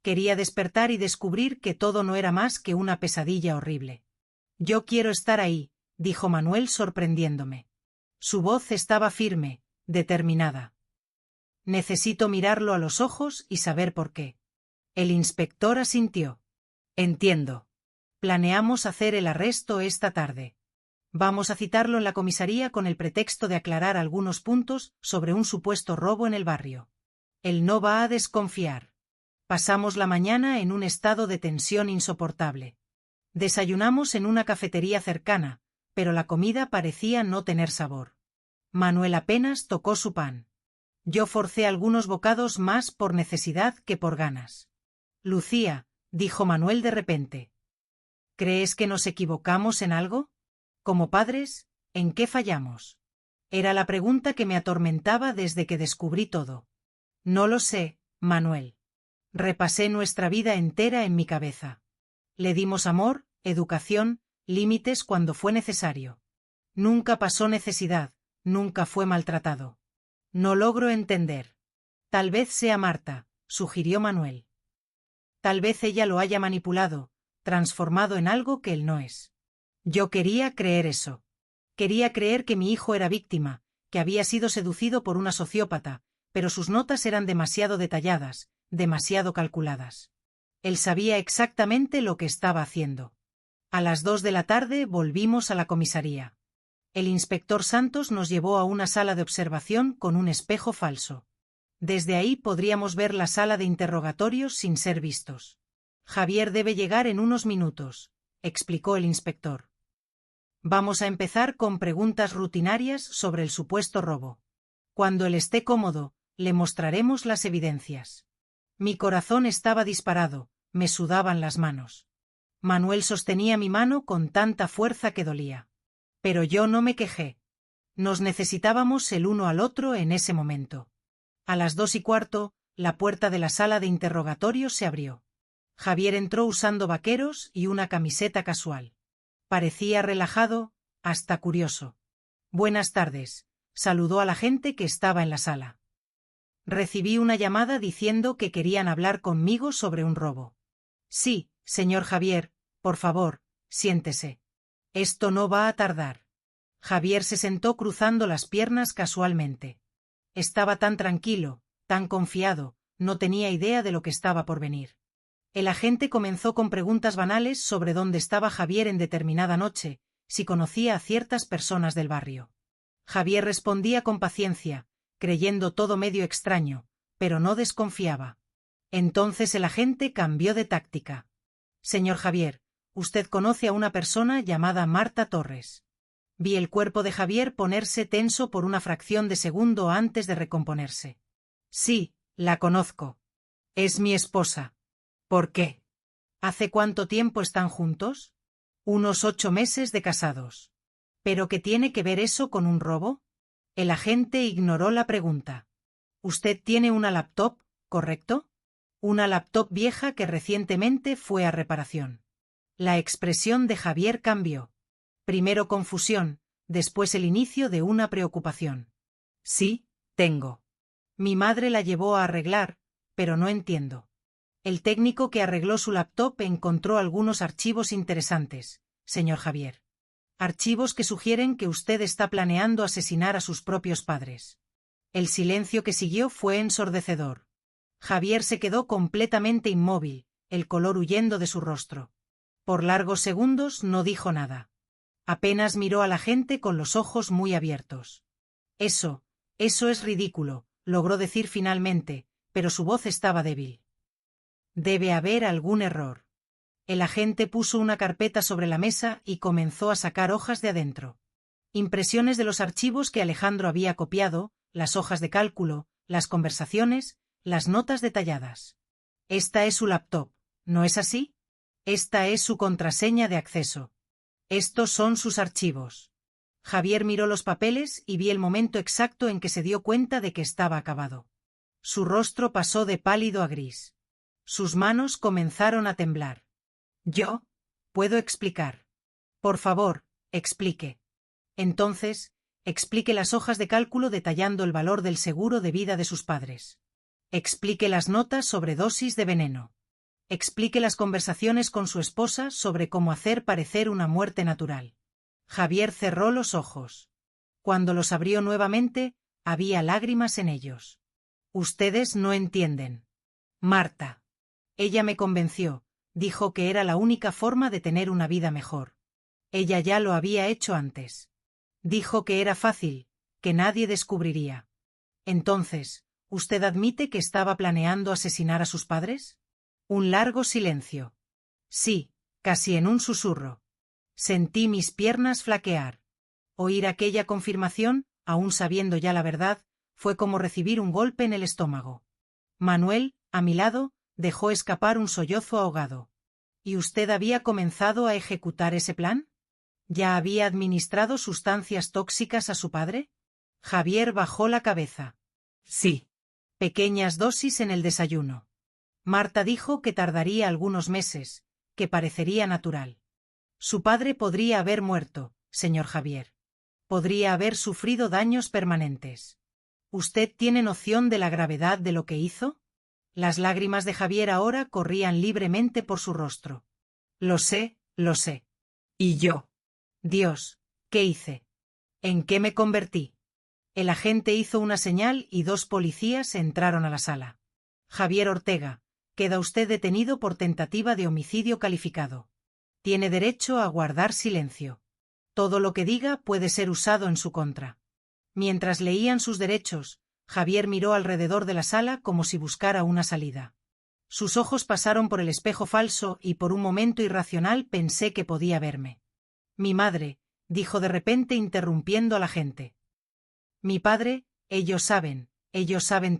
A: Quería despertar y descubrir que todo no era más que una pesadilla horrible. Yo quiero estar ahí, dijo Manuel sorprendiéndome. Su voz estaba firme, determinada. Necesito mirarlo a los ojos y saber por qué. El inspector asintió. Entiendo. Planeamos hacer el arresto esta tarde. Vamos a citarlo en la comisaría con el pretexto de aclarar algunos puntos sobre un supuesto robo en el barrio. Él no va a desconfiar. Pasamos la mañana en un estado de tensión insoportable. Desayunamos en una cafetería cercana, pero la comida parecía no tener sabor. Manuel apenas tocó su pan. Yo forcé algunos bocados más por necesidad que por ganas. Lucía, dijo Manuel de repente. ¿Crees que nos equivocamos en algo? Como padres, ¿en qué fallamos? Era la pregunta que me atormentaba desde que descubrí todo. No lo sé, Manuel. Repasé nuestra vida entera en mi cabeza. Le dimos amor, educación, límites cuando fue necesario. Nunca pasó necesidad, nunca fue maltratado. No logro entender. Tal vez sea Marta, sugirió Manuel. Tal vez ella lo haya manipulado, transformado en algo que él no es. Yo quería creer eso. Quería creer que mi hijo era víctima, que había sido seducido por una sociópata, pero sus notas eran demasiado detalladas, demasiado calculadas. Él sabía exactamente lo que estaba haciendo. A las 2 de la tarde volvimos a la comisaría. El inspector Santos nos llevó a una sala de observación con un espejo falso. Desde ahí podríamos ver la sala de interrogatorios sin ser vistos. Javier debe llegar en unos minutos, explicó el inspector. Vamos a empezar con preguntas rutinarias sobre el supuesto robo. Cuando él esté cómodo, le mostraremos las evidencias. Mi corazón estaba disparado, me sudaban las manos. Manuel sostenía mi mano con tanta fuerza que dolía. Pero yo no me quejé. Nos necesitábamos el uno al otro en ese momento. A las 2:15, la puerta de la sala de interrogatorio se abrió. Javier entró usando vaqueros y una camiseta casual. Parecía relajado, hasta curioso. Buenas tardes, saludó a la gente que estaba en la sala. Recibí una llamada diciendo que querían hablar conmigo sobre un robo. Sí, señor Javier, por favor, siéntese. Esto no va a tardar. Javier se sentó cruzando las piernas casualmente. Estaba tan tranquilo, tan confiado, no tenía idea de lo que estaba por venir. El agente comenzó con preguntas banales sobre dónde estaba Javier en determinada noche, si conocía a ciertas personas del barrio. Javier respondía con paciencia, creyendo todo medio extraño, pero no desconfiaba. Entonces el agente cambió de táctica. Señor Javier, usted conoce a una persona llamada Marta Torres. Vi el cuerpo de Javier ponerse tenso por una fracción de segundo antes de recomponerse. Sí, la conozco. Es mi esposa. ¿Por qué? ¿Hace cuánto tiempo están juntos? Unos 8 meses de casados. ¿Pero qué tiene que ver eso con un robo? El agente ignoró la pregunta. Usted tiene una laptop, ¿correcto? Una laptop vieja que recientemente fue a reparación. La expresión de Javier cambió. Primero confusión, después el inicio de una preocupación. Sí, tengo. Mi madre la llevó a arreglar, pero no entiendo. El técnico que arregló su laptop encontró algunos archivos interesantes, señor Javier. Archivos que sugieren que usted está planeando asesinar a sus propios padres. El silencio que siguió fue ensordecedor. Javier se quedó completamente inmóvil, el color huyendo de su rostro. Por largos segundos no dijo nada. Apenas miró a la gente con los ojos muy abiertos. Eso es ridículo, logró decir finalmente, pero su voz estaba débil. Debe haber algún error. El agente puso una carpeta sobre la mesa y comenzó a sacar hojas de adentro. Impresiones de los archivos que Alejandro había copiado, las hojas de cálculo, las conversaciones, las notas detalladas. Esta es su laptop, ¿no es así? Esta es su contraseña de acceso. Estos son sus archivos. Javier miró los papeles y vi el momento exacto en que se dio cuenta de que estaba acabado. Su rostro pasó de pálido a gris. Sus manos comenzaron a temblar. ¿Yo? ¿Puedo explicar? Por favor, explique. Entonces, explique las hojas de cálculo detallando el valor del seguro de vida de sus padres. Explique las notas sobre dosis de veneno. Explique las conversaciones con su esposa sobre cómo hacer parecer una muerte natural. Javier cerró los ojos. Cuando los abrió nuevamente, había lágrimas en ellos. Ustedes no entienden. Marta. Ella me convenció, dijo que era la única forma de tener una vida mejor. Ella ya lo había hecho antes. Dijo que era fácil, que nadie descubriría. Entonces, ¿usted admite que estaba planeando asesinar a sus padres? Un largo silencio. Sí, casi en un susurro. Sentí mis piernas flaquear. Oír aquella confirmación, aún sabiendo ya la verdad, fue como recibir un golpe en el estómago. Manuel, a mi lado, dejó escapar un sollozo ahogado. ¿Y usted había comenzado a ejecutar ese plan? ¿Ya había administrado sustancias tóxicas a su padre? Javier bajó la cabeza. Sí. Pequeñas dosis en el desayuno. Marta dijo que tardaría algunos meses, que parecería natural. Su padre podría haber muerto, señor Javier. Podría haber sufrido daños permanentes. ¿Usted tiene noción de la gravedad de lo que hizo? Las lágrimas de Javier ahora corrían libremente por su rostro. Lo sé, lo sé. ¿Y yo? Dios, ¿qué hice? ¿En qué me convertí? El agente hizo una señal y 2 policías entraron a la sala. Javier Ortega, queda usted detenido por tentativa de homicidio calificado. Tiene derecho a guardar silencio. Todo lo que diga puede ser usado en su contra. Mientras leían sus derechos, Javier miró alrededor de la sala como si buscara una salida. Sus ojos pasaron por el espejo falso y por un momento irracional pensé que podía verme. Mi madre, dijo de repente interrumpiendo a la gente. Mi padre, ellos saben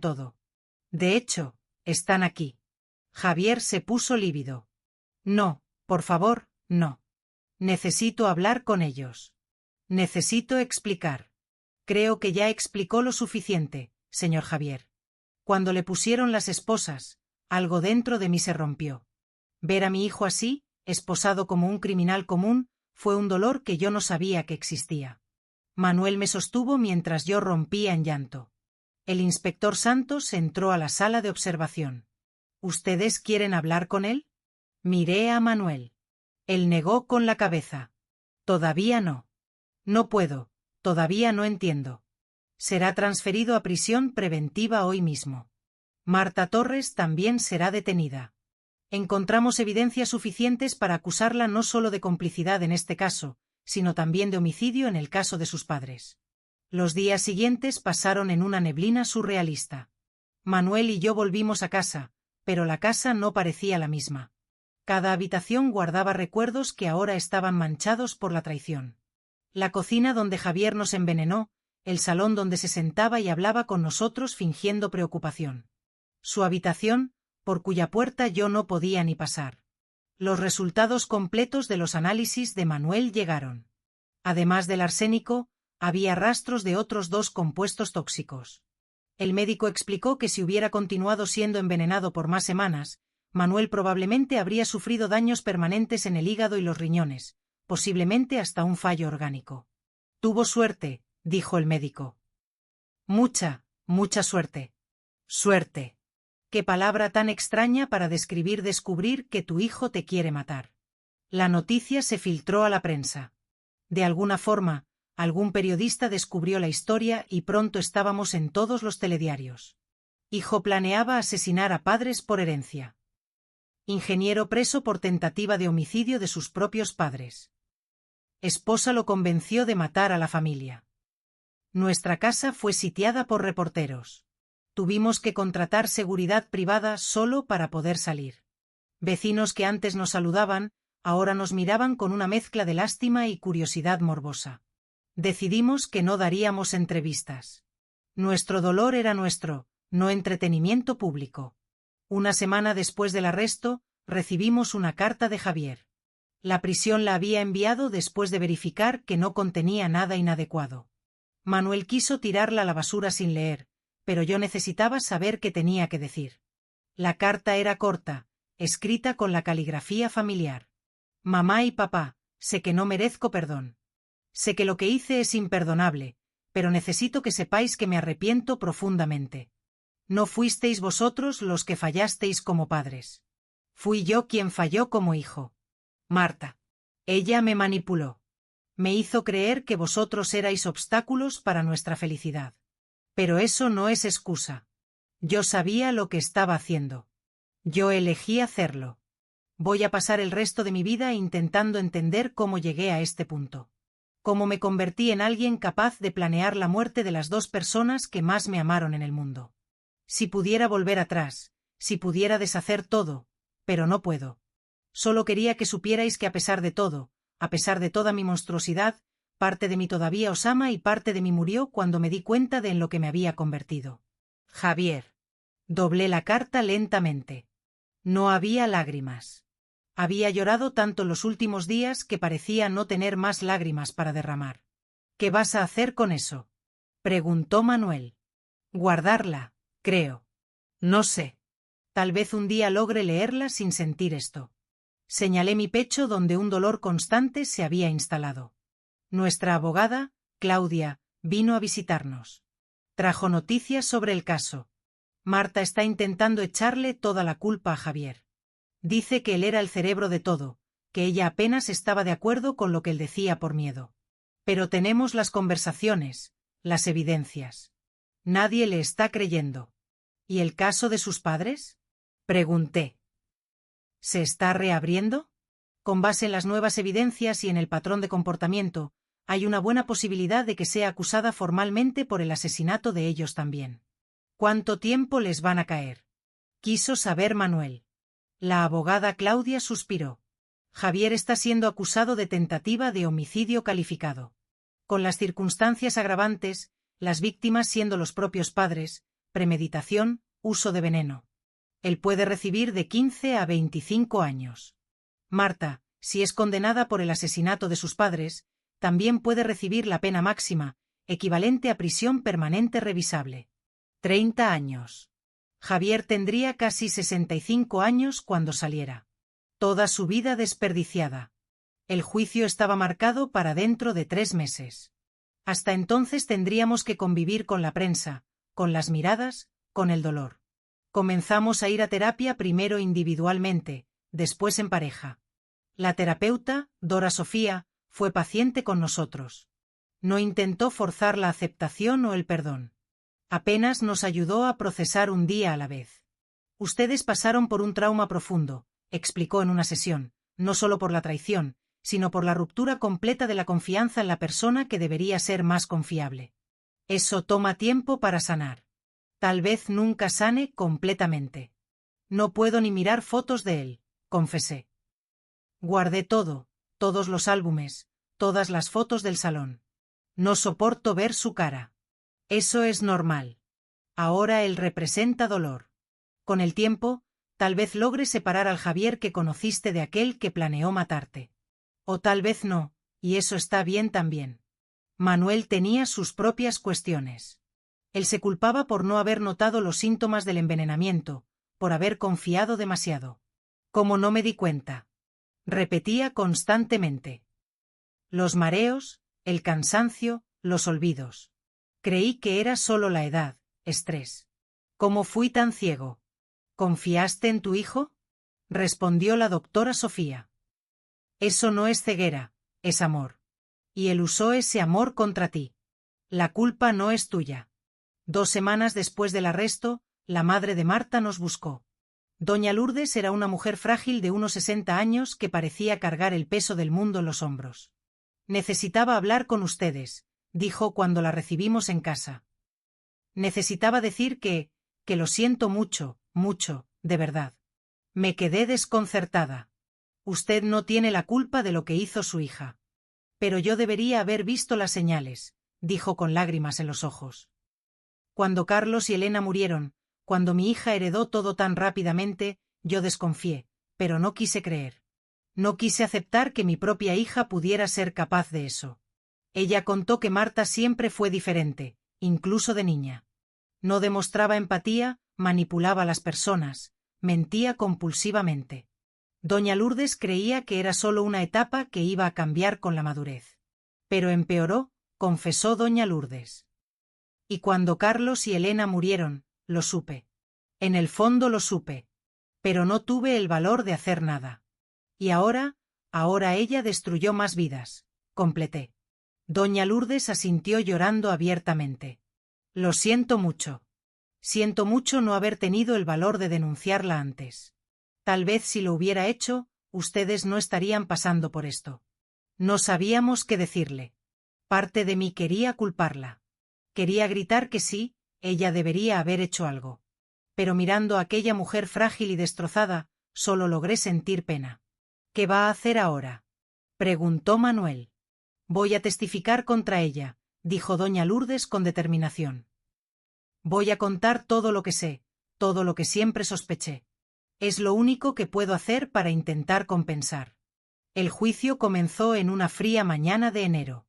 A: todo. De hecho, están aquí. Javier se puso lívido. No, por favor, no. Necesito hablar con ellos. Necesito explicar. Creo que ya explicó lo suficiente, señor Javier. Cuando le pusieron las esposas, algo dentro de mí se rompió. Ver a mi hijo así, esposado como un criminal común, fue un dolor que yo no sabía que existía. Manuel me sostuvo mientras yo rompía en llanto. El inspector Santos entró a la sala de observación. ¿Ustedes quieren hablar con él? Miré a Manuel. Él negó con la cabeza. Todavía no. No puedo, todavía no entiendo. Será transferido a prisión preventiva hoy mismo. Marta Torres también será detenida. Encontramos evidencias suficientes para acusarla no solo de complicidad en este caso, sino también de homicidio en el caso de sus padres. Los días siguientes pasaron en una neblina surrealista. Manuel y yo volvimos a casa, pero la casa no parecía la misma. Cada habitación guardaba recuerdos que ahora estaban manchados por la traición. La cocina donde Javier nos envenenó, el salón donde se sentaba y hablaba con nosotros fingiendo preocupación. Su habitación, por cuya puerta yo no podía ni pasar. Los resultados completos de los análisis de Manuel llegaron. Además del arsénico, había rastros de otros 2 compuestos tóxicos. El médico explicó que si hubiera continuado siendo envenenado por más semanas, Manuel probablemente habría sufrido daños permanentes en el hígado y los riñones, posiblemente hasta un fallo orgánico. Tuvo suerte, dijo el médico. Mucha suerte. Suerte. Qué palabra tan extraña para descubrir que tu hijo te quiere matar. La noticia se filtró a la prensa. De alguna forma, algún periodista descubrió la historia y pronto estábamos en todos los telediarios. Hijo planeaba asesinar a padres por herencia. Ingeniero preso por tentativa de homicidio de sus propios padres. Esposa lo convenció de matar a la familia. Nuestra casa fue sitiada por reporteros. Tuvimos que contratar seguridad privada solo para poder salir. Vecinos que antes nos saludaban, ahora nos miraban con una mezcla de lástima y curiosidad morbosa. Decidimos que no daríamos entrevistas. Nuestro dolor era nuestro, no entretenimiento público. Una semana después del arresto, recibimos una carta de Javier. La prisión la había enviado después de verificar que no contenía nada inadecuado. Manuel quiso tirarla a la basura sin leer, pero yo necesitaba saber qué tenía que decir. La carta era corta, escrita con la caligrafía familiar. Mamá y papá, sé que no merezco perdón. Sé que lo que hice es imperdonable, pero necesito que sepáis que me arrepiento profundamente. No fuisteis vosotros los que fallasteis como padres. Fui yo quien falló como hijo. Marta. Ella me manipuló. Me hizo creer que vosotros erais obstáculos para nuestra felicidad. Pero eso no es excusa. Yo sabía lo que estaba haciendo. Yo elegí hacerlo. Voy a pasar el resto de mi vida intentando entender cómo llegué a este punto. Cómo me convertí en alguien capaz de planear la muerte de las 2 personas que más me amaron en el mundo. Si pudiera volver atrás, si pudiera deshacer todo, pero no puedo. Solo quería que supierais que a pesar de todo, a pesar de toda mi monstruosidad, parte de mí todavía os ama y parte de mí murió cuando me di cuenta de en lo que me había convertido. Javier. Doblé la carta lentamente. No había lágrimas. Había llorado tanto los últimos días que parecía no tener más lágrimas para derramar. ¿Qué vas a hacer con eso? Preguntó Manuel. Guardarla, creo. No sé. Tal vez un día logre leerla sin sentir esto. Señalé mi pecho donde un dolor constante se había instalado. Nuestra abogada, Claudia, vino a visitarnos. Trajo noticias sobre el caso. Marta está intentando echarle toda la culpa a Javier. Dice que él era el cerebro de todo, que ella apenas estaba de acuerdo con lo que él decía por miedo. Pero tenemos las conversaciones, las evidencias. Nadie le está creyendo. ¿Y el caso de sus padres? Pregunté. ¿Se está reabriendo? Con base en las nuevas evidencias y en el patrón de comportamiento, hay una buena posibilidad de que sea acusada formalmente por el asesinato de ellos también. ¿Cuánto tiempo les van a caer? Quiso saber Manuel. La abogada Claudia suspiró. Javier está siendo acusado de tentativa de homicidio calificado. Con las circunstancias agravantes, las víctimas siendo los propios padres, premeditación, uso de veneno. Él puede recibir de 15 a 25 años. Marta, si es condenada por el asesinato de sus padres, también puede recibir la pena máxima, equivalente a prisión permanente revisable. 30 años. Javier tendría casi 65 años cuando saliera. Toda su vida desperdiciada. El juicio estaba marcado para dentro de 3 meses. Hasta entonces tendríamos que convivir con la prensa, con las miradas, con el dolor. Comenzamos a ir a terapia primero individualmente, después en pareja. La terapeuta, Dora Sofía, fue paciente con nosotros. No intentó forzar la aceptación o el perdón. Apenas nos ayudó a procesar un día a la vez. Ustedes pasaron por un trauma profundo, explicó en una sesión, no solo por la traición, sino por la ruptura completa de la confianza en la persona que debería ser más confiable. Eso toma tiempo para sanar. Tal vez nunca sane completamente. No puedo ni mirar fotos de él, confesé. Guardé todo, todos los álbumes, todas las fotos del salón. No soporto ver su cara. Eso es normal. Ahora él representa dolor. Con el tiempo, tal vez logres separar al Javier que conociste de aquel que planeó matarte. O tal vez no, y eso está bien también. Manuel tenía sus propias cuestiones. Él se culpaba por no haber notado los síntomas del envenenamiento, por haber confiado demasiado. ¿Cómo no me di cuenta? Repetía constantemente. Los mareos, el cansancio, los olvidos. Creí que era solo la edad, estrés. ¿Cómo fui tan ciego? ¿Confiaste en tu hijo? Respondió la doctora Sofía. Eso no es ceguera, es amor. Y él usó ese amor contra ti. La culpa no es tuya. 2 semanas después del arresto, la madre de Marta nos buscó. Doña Lourdes era una mujer frágil de unos 60 años que parecía cargar el peso del mundo en los hombros. Necesitaba hablar con ustedes, dijo cuando la recibimos en casa. Necesitaba decir que lo siento mucho, mucho, de verdad. Me quedé desconcertada. Usted no tiene la culpa de lo que hizo su hija. Pero yo debería haber visto las señales, dijo con lágrimas en los ojos. Cuando Carlos y Elena murieron, cuando mi hija heredó todo tan rápidamente, yo desconfié, pero no quise creer. No quise aceptar que mi propia hija pudiera ser capaz de eso. Ella contó que Marta siempre fue diferente, incluso de niña. No demostraba empatía, manipulaba a las personas, mentía compulsivamente. Doña Lourdes creía que era solo una etapa que iba a cambiar con la madurez. Pero empeoró, confesó doña Lourdes. Y cuando Carlos y Elena murieron, lo supe. En el fondo lo supe. Pero no tuve el valor de hacer nada. Y ahora ella destruyó más vidas, completé. Doña Lourdes asintió llorando abiertamente. Lo siento mucho. Siento mucho no haber tenido el valor de denunciarla antes. Tal vez si lo hubiera hecho, ustedes no estarían pasando por esto. No sabíamos qué decirle. Parte de mí quería culparla. Quería gritar que sí, ella debería haber hecho algo. Pero mirando a aquella mujer frágil y destrozada, solo logré sentir pena. ¿Qué va a hacer ahora?, preguntó Manuel. Voy a testificar contra ella, dijo doña Lourdes con determinación. Voy a contar todo lo que sé, todo lo que siempre sospeché. Es lo único que puedo hacer para intentar compensar. El juicio comenzó en una fría mañana de enero.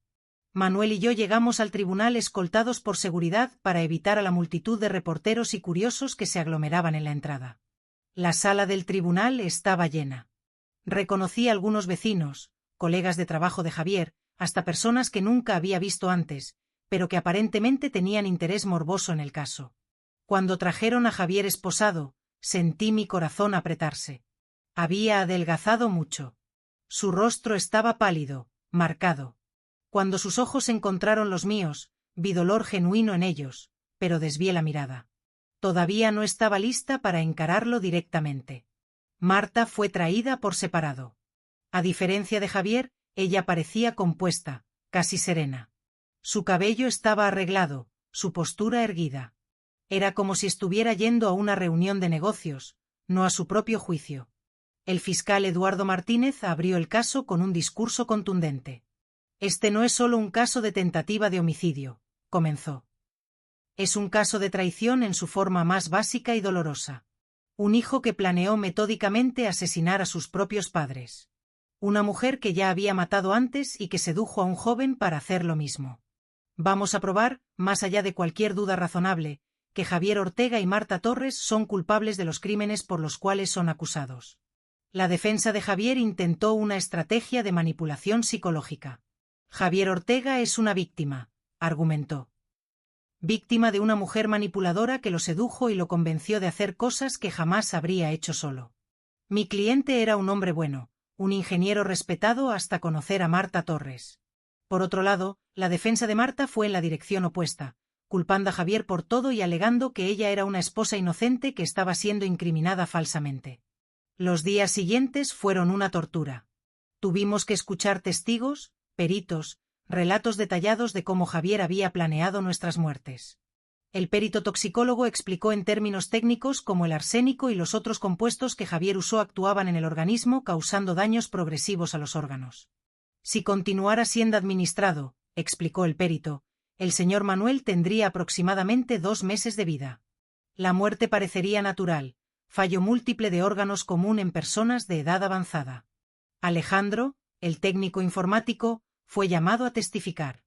A: Manuel y yo llegamos al tribunal escoltados por seguridad para evitar a la multitud de reporteros y curiosos que se aglomeraban en la entrada. La sala del tribunal estaba llena. Reconocí a algunos vecinos, colegas de trabajo de Javier, hasta personas que nunca había visto antes, pero que aparentemente tenían interés morboso en el caso. Cuando trajeron a Javier esposado, sentí mi corazón apretarse. Había adelgazado mucho. Su rostro estaba pálido, marcado. Cuando sus ojos encontraron los míos, vi dolor genuino en ellos, pero desvié la mirada. Todavía no estaba lista para encararlo directamente. Marta fue traída por separado. A diferencia de Javier, ella parecía compuesta, casi serena. Su cabello estaba arreglado, su postura erguida. Era como si estuviera yendo a una reunión de negocios, no a su propio juicio. El fiscal Eduardo Martínez abrió el caso con un discurso contundente. Este no es solo un caso de tentativa de homicidio, comenzó. Es un caso de traición en su forma más básica y dolorosa. Un hijo que planeó metódicamente asesinar a sus propios padres. Una mujer que ya había matado antes y que sedujo a un joven para hacer lo mismo. Vamos a probar, más allá de cualquier duda razonable, que Javier Ortega y Marta Torres son culpables de los crímenes por los cuales son acusados. La defensa de Javier intentó una estrategia de manipulación psicológica. Javier Ortega es una víctima, argumentó. Víctima de una mujer manipuladora que lo sedujo y lo convenció de hacer cosas que jamás habría hecho solo. Mi cliente era un hombre bueno, un ingeniero respetado hasta conocer a Marta Torres. Por otro lado, la defensa de Marta fue en la dirección opuesta, culpando a Javier por todo y alegando que ella era una esposa inocente que estaba siendo incriminada falsamente. Los días siguientes fueron una tortura. Tuvimos que escuchar testigos, peritos, relatos detallados de cómo Javier había planeado nuestras muertes. El perito toxicólogo explicó en términos técnicos cómo el arsénico y los otros compuestos que Javier usó actuaban en el organismo causando daños progresivos a los órganos. Si continuara siendo administrado, explicó el perito, el señor Manuel tendría aproximadamente 2 meses de vida. La muerte parecería natural, fallo múltiple de órganos común en personas de edad avanzada. Alejandro, el técnico informático, fue llamado a testificar.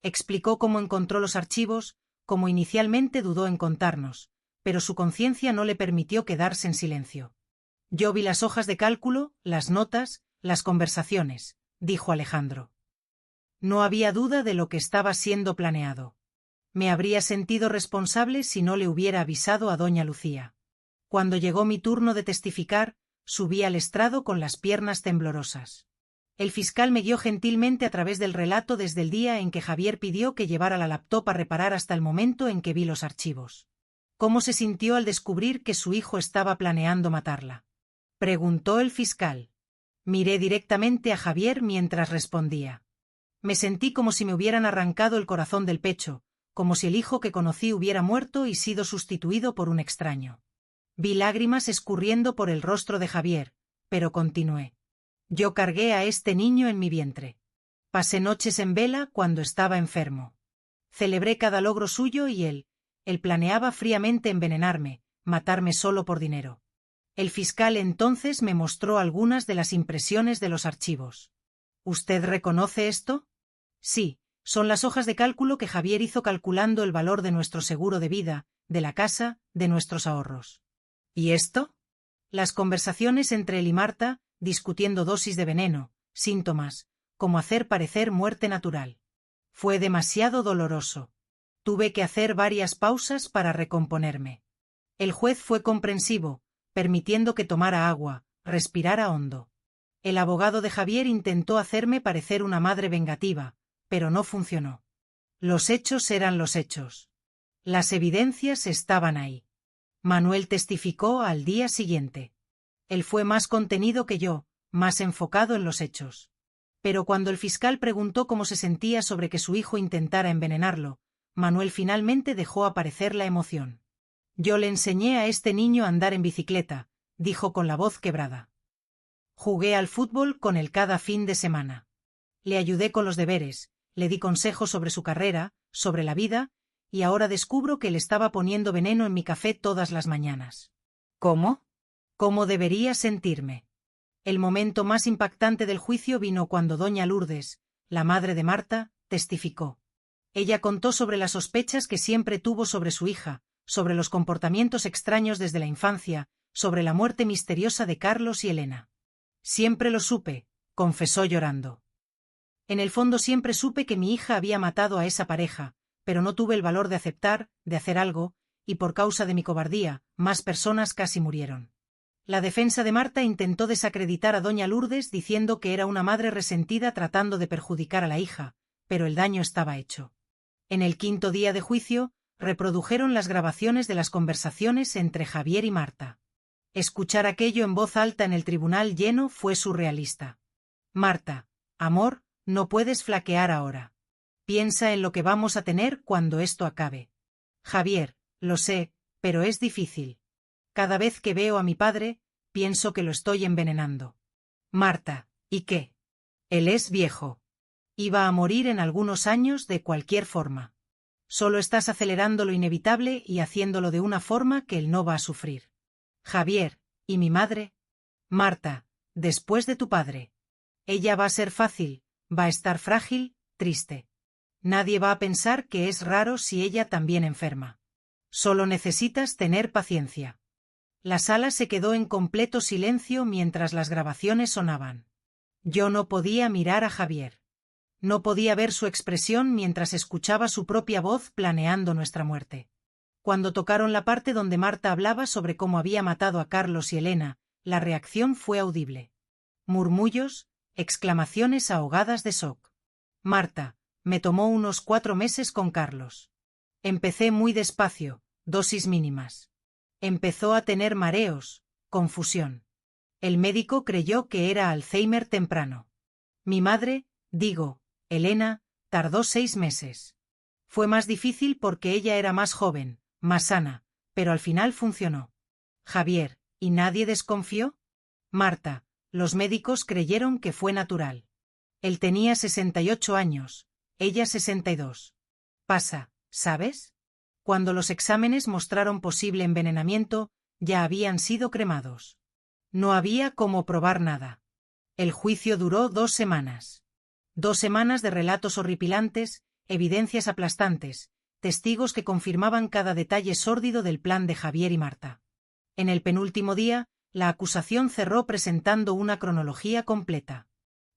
A: Explicó cómo encontró los archivos, cómo inicialmente dudó en contarnos, pero su conciencia no le permitió quedarse en silencio. Yo vi las hojas de cálculo, las notas, las conversaciones, dijo Alejandro. No había duda de lo que estaba siendo planeado. Me habría sentido responsable si no le hubiera avisado a doña Lucía. Cuando llegó mi turno de testificar, subí al estrado con las piernas temblorosas. El fiscal me guió gentilmente a través del relato desde el día en que Javier pidió que llevara la laptop a reparar hasta el momento en que vi los archivos. ¿Cómo se sintió al descubrir que su hijo estaba planeando matarla?, preguntó el fiscal. Miré directamente a Javier mientras respondía. Me sentí como si me hubieran arrancado el corazón del pecho, como si el hijo que conocí hubiera muerto y sido sustituido por un extraño. Vi lágrimas escurriendo por el rostro de Javier, pero continué. Yo cargué a este niño en mi vientre. Pasé noches en vela cuando estaba enfermo. Celebré cada logro suyo y él planeaba fríamente envenenarme, matarme solo por dinero. El fiscal entonces me mostró algunas de las impresiones de los archivos. ¿Usted reconoce esto? Sí, son las hojas de cálculo que Javier hizo calculando el valor de nuestro seguro de vida, de la casa, de nuestros ahorros. ¿Y esto? Las conversaciones entre él y Marta, discutiendo dosis de veneno, síntomas, cómo hacer parecer muerte natural. Fue demasiado doloroso. Tuve que hacer varias pausas para recomponerme. El juez fue comprensivo, permitiendo que tomara agua, respirara hondo. El abogado de Javier intentó hacerme parecer una madre vengativa, pero no funcionó. Los hechos eran los hechos. Las evidencias estaban ahí. Manuel testificó al día siguiente. Él fue más contenido que yo, más enfocado en los hechos. Pero cuando el fiscal preguntó cómo se sentía sobre que su hijo intentara envenenarlo, Manuel finalmente dejó aparecer la emoción. Yo le enseñé a este niño a andar en bicicleta, dijo con la voz quebrada. Jugué al fútbol con él cada fin de semana. Le ayudé con los deberes, le di consejos sobre su carrera, sobre la vida, y ahora descubro que le estaba poniendo veneno en mi café todas las mañanas. ¿Cómo? ¿Cómo debería sentirme? El momento más impactante del juicio vino cuando doña Lourdes, la madre de Marta, testificó. Ella contó sobre las sospechas que siempre tuvo sobre su hija, sobre los comportamientos extraños desde la infancia, sobre la muerte misteriosa de Carlos y Elena. Siempre lo supe, confesó llorando. En el fondo siempre supe que mi hija había matado a esa pareja, pero no tuve el valor de aceptar, de hacer algo, y por causa de mi cobardía, más personas casi murieron. La defensa de Marta intentó desacreditar a doña Lourdes diciendo que era una madre resentida tratando de perjudicar a la hija, pero el daño estaba hecho. En el 5º día de juicio, reprodujeron las grabaciones de las conversaciones entre Javier y Marta. Escuchar aquello en voz alta en el tribunal lleno fue surrealista. Marta, amor, no puedes flaquear ahora. Piensa en lo que vamos a tener cuando esto acabe. Javier, lo sé, pero es difícil. Cada vez que veo a mi padre, pienso que lo estoy envenenando. Marta, ¿y qué? Él es viejo. Iba a morir en algunos años de cualquier forma. Solo estás acelerando lo inevitable y haciéndolo de una forma que él no va a sufrir. Javier, ¿y mi madre? Marta, después de tu padre. Ella va a ser fácil, va a estar frágil, triste. Nadie va a pensar que es raro si ella también enferma. Solo necesitas tener paciencia. La sala se quedó en completo silencio mientras las grabaciones sonaban. Yo no podía mirar a Javier. No podía ver su expresión mientras escuchaba su propia voz planeando nuestra muerte. Cuando tocaron la parte donde Marta hablaba sobre cómo había matado a Carlos y Elena, la reacción fue audible. Murmullos, exclamaciones ahogadas de shock. Marta, me tomó unos 4 meses con Carlos. Empecé muy despacio, dosis mínimas. Empezó a tener mareos, confusión. El médico creyó que era Alzheimer temprano. Mi madre, Elena, tardó 6 meses. Fue más difícil porque ella era más joven, más sana, pero al final funcionó. Javier, ¿y nadie desconfió? Marta, los médicos creyeron que fue natural. Él tenía 68 años, ella 62. Pasa, ¿sabes? Cuando los exámenes mostraron posible envenenamiento, ya habían sido cremados. No había cómo probar nada. El juicio duró 2 semanas. 2 semanas de relatos horripilantes, evidencias aplastantes, testigos que confirmaban cada detalle sórdido del plan de Javier y Marta. En el penúltimo día, la acusación cerró presentando una cronología completa.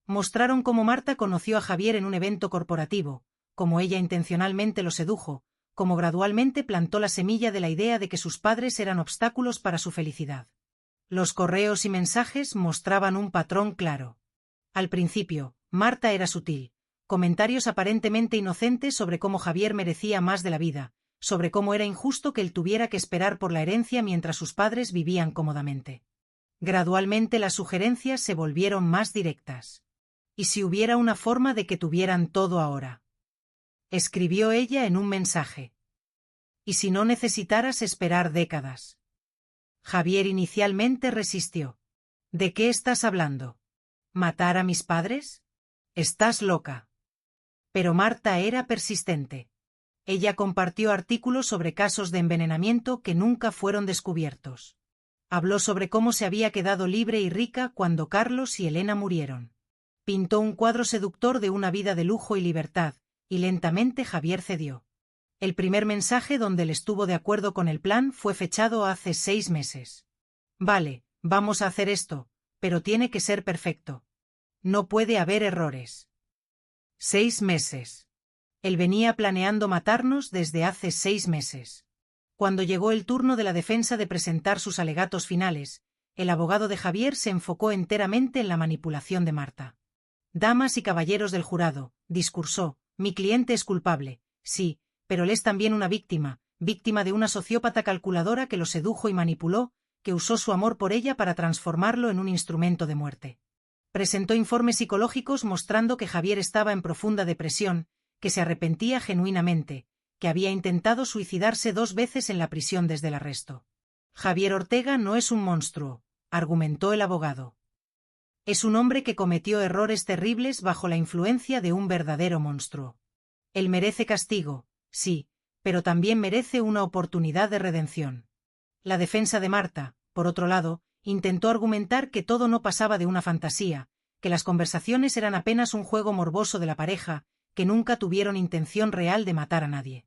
A: Mostraron cómo Marta conoció a Javier en un evento corporativo, cómo ella intencionalmente lo sedujo, cómo gradualmente plantó la semilla de la idea de que sus padres eran obstáculos para su felicidad. Los correos y mensajes mostraban un patrón claro. Al principio, Marta era sutil. Comentarios aparentemente inocentes sobre cómo Javier merecía más de la vida, sobre cómo era injusto que él tuviera que esperar por la herencia mientras sus padres vivían cómodamente. Gradualmente las sugerencias se volvieron más directas. ¿Y si hubiera una forma de que tuvieran todo ahora? Escribió ella en un mensaje. ¿Y si no necesitaras esperar décadas? Javier inicialmente resistió. ¿De qué estás hablando? ¿Matar a mis padres? Estás loca. Pero Marta era persistente. Ella compartió artículos sobre casos de envenenamiento que nunca fueron descubiertos. Habló sobre cómo se había quedado libre y rica cuando Carlos y Elena murieron. Pintó un cuadro seductor de una vida de lujo y libertad, y lentamente Javier cedió. El primer mensaje donde él estuvo de acuerdo con el plan fue fechado hace 6 meses. Vale, vamos a hacer esto, pero tiene que ser perfecto. No puede haber errores. 6 meses. Él venía planeando matarnos desde hace 6 meses. Cuando llegó el turno de la defensa de presentar sus alegatos finales, el abogado de Javier se enfocó enteramente en la manipulación de Marta. Damas y caballeros del jurado, discursó, mi cliente es culpable, sí, pero él es también una víctima, víctima de una sociópata calculadora que lo sedujo y manipuló, que usó su amor por ella para transformarlo en un instrumento de muerte. Presentó informes psicológicos mostrando que Javier estaba en profunda depresión, que se arrepentía genuinamente, que había intentado suicidarse 2 veces en la prisión desde el arresto. Javier Ortega no es un monstruo, argumentó el abogado. Es un hombre que cometió errores terribles bajo la influencia de un verdadero monstruo. Él merece castigo, sí, pero también merece una oportunidad de redención. La defensa de Marta, por otro lado, intentó argumentar que todo no pasaba de una fantasía, que las conversaciones eran apenas un juego morboso de la pareja, que nunca tuvieron intención real de matar a nadie.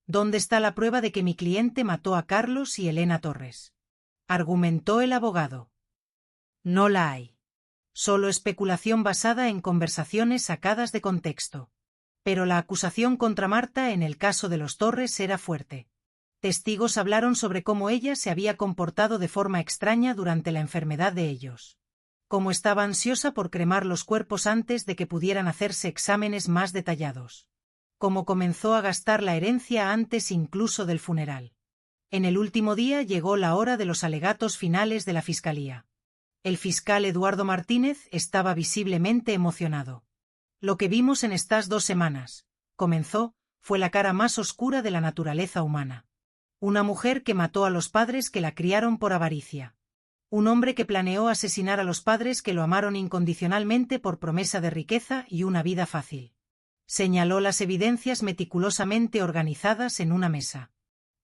A: ¿Dónde está la prueba de que mi cliente mató a Carlos y Elena Torres? Argumentó el abogado. No la hay. Solo especulación basada en conversaciones sacadas de contexto. Pero la acusación contra Marta en el caso de los Torres era fuerte. Testigos hablaron sobre cómo ella se había comportado de forma extraña durante la enfermedad de ellos. Cómo estaba ansiosa por cremar los cuerpos antes de que pudieran hacerse exámenes más detallados. Cómo comenzó a gastar la herencia antes incluso del funeral. En el último día llegó la hora de los alegatos finales de la fiscalía. El fiscal Eduardo Martínez estaba visiblemente emocionado. Lo que vimos en estas 2 semanas, comenzó, fue la cara más oscura de la naturaleza humana. Una mujer que mató a los padres que la criaron por avaricia. Un hombre que planeó asesinar a los padres que lo amaron incondicionalmente por promesa de riqueza y una vida fácil. Señaló las evidencias meticulosamente organizadas en una mesa.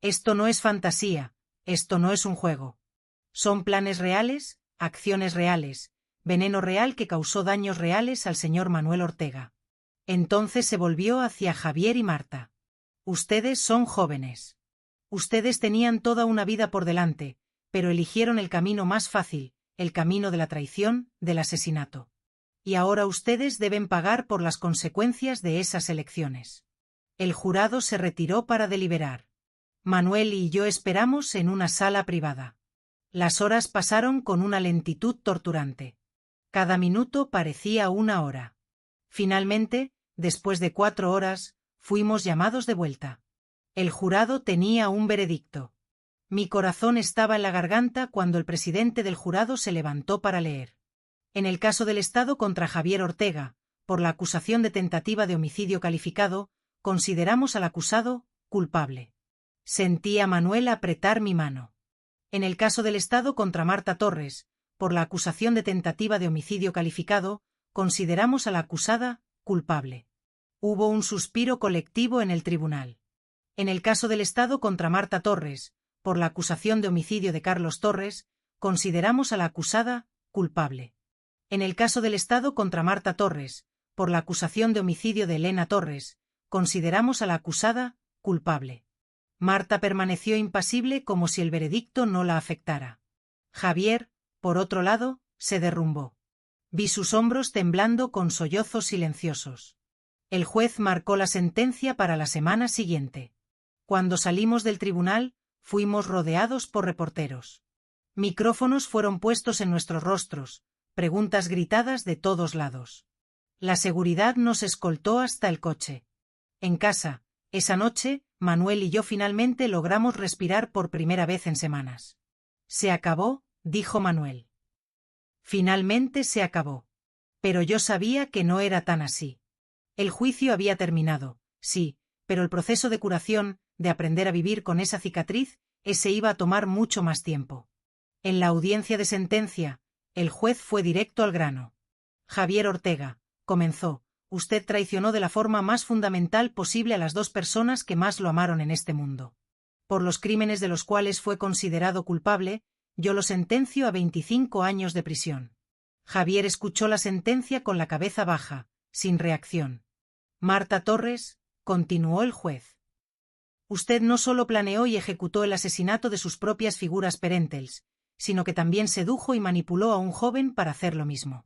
A: Esto no es fantasía, esto no es un juego. Son planes reales, acciones reales, veneno real que causó daños reales al señor Manuel Ortega. Entonces se volvió hacia Javier y Marta. Ustedes son jóvenes. Ustedes tenían toda una vida por delante, pero eligieron el camino más fácil, el camino de la traición, del asesinato. Y ahora ustedes deben pagar por las consecuencias de esas elecciones. El jurado se retiró para deliberar. Manuel y yo esperamos en una sala privada. Las horas pasaron con una lentitud torturante. Cada minuto parecía una hora. Finalmente, después de 4 horas, fuimos llamados de vuelta. El jurado tenía un veredicto. Mi corazón estaba en la garganta cuando el presidente del jurado se levantó para leer. En el caso del Estado contra Javier Ortega, por la acusación de tentativa de homicidio calificado, consideramos al acusado culpable. Sentí a Manuel apretar mi mano. En el caso del Estado contra Marta Torres, por la acusación de tentativa de homicidio calificado, consideramos a la acusada culpable. Hubo un suspiro colectivo en el tribunal. En el caso del Estado contra Marta Torres, por la acusación de homicidio de Carlos Torres, consideramos a la acusada culpable. En el caso del Estado contra Marta Torres, por la acusación de homicidio de Elena Torres, consideramos a la acusada culpable. Marta permaneció impasible como si el veredicto no la afectara. Javier, por otro lado, se derrumbó. Vi sus hombros temblando con sollozos silenciosos. El juez marcó la sentencia para la semana siguiente. Cuando salimos del tribunal, fuimos rodeados por reporteros. Micrófonos fueron puestos en nuestros rostros, preguntas gritadas de todos lados. La seguridad nos escoltó hasta el coche. En casa, esa noche, Manuel y yo finalmente logramos respirar por primera vez en semanas. Se acabó, dijo Manuel. Finalmente se acabó. Pero yo sabía que no era tan así. El juicio había terminado, sí, pero el proceso de curación, de aprender a vivir con esa cicatriz, ese iba a tomar mucho más tiempo. En la audiencia de sentencia, el juez fue directo al grano. Javier Ortega, comenzó, usted traicionó de la forma más fundamental posible a las 2 personas que más lo amaron en este mundo. Por los crímenes de los cuales fue considerado culpable, yo lo sentencio a 25 años de prisión. Javier escuchó la sentencia con la cabeza baja, sin reacción. Marta Torres, continuó el juez. Usted no solo planeó y ejecutó el asesinato de sus propias figuras parentales, sino que también sedujo y manipuló a un joven para hacer lo mismo.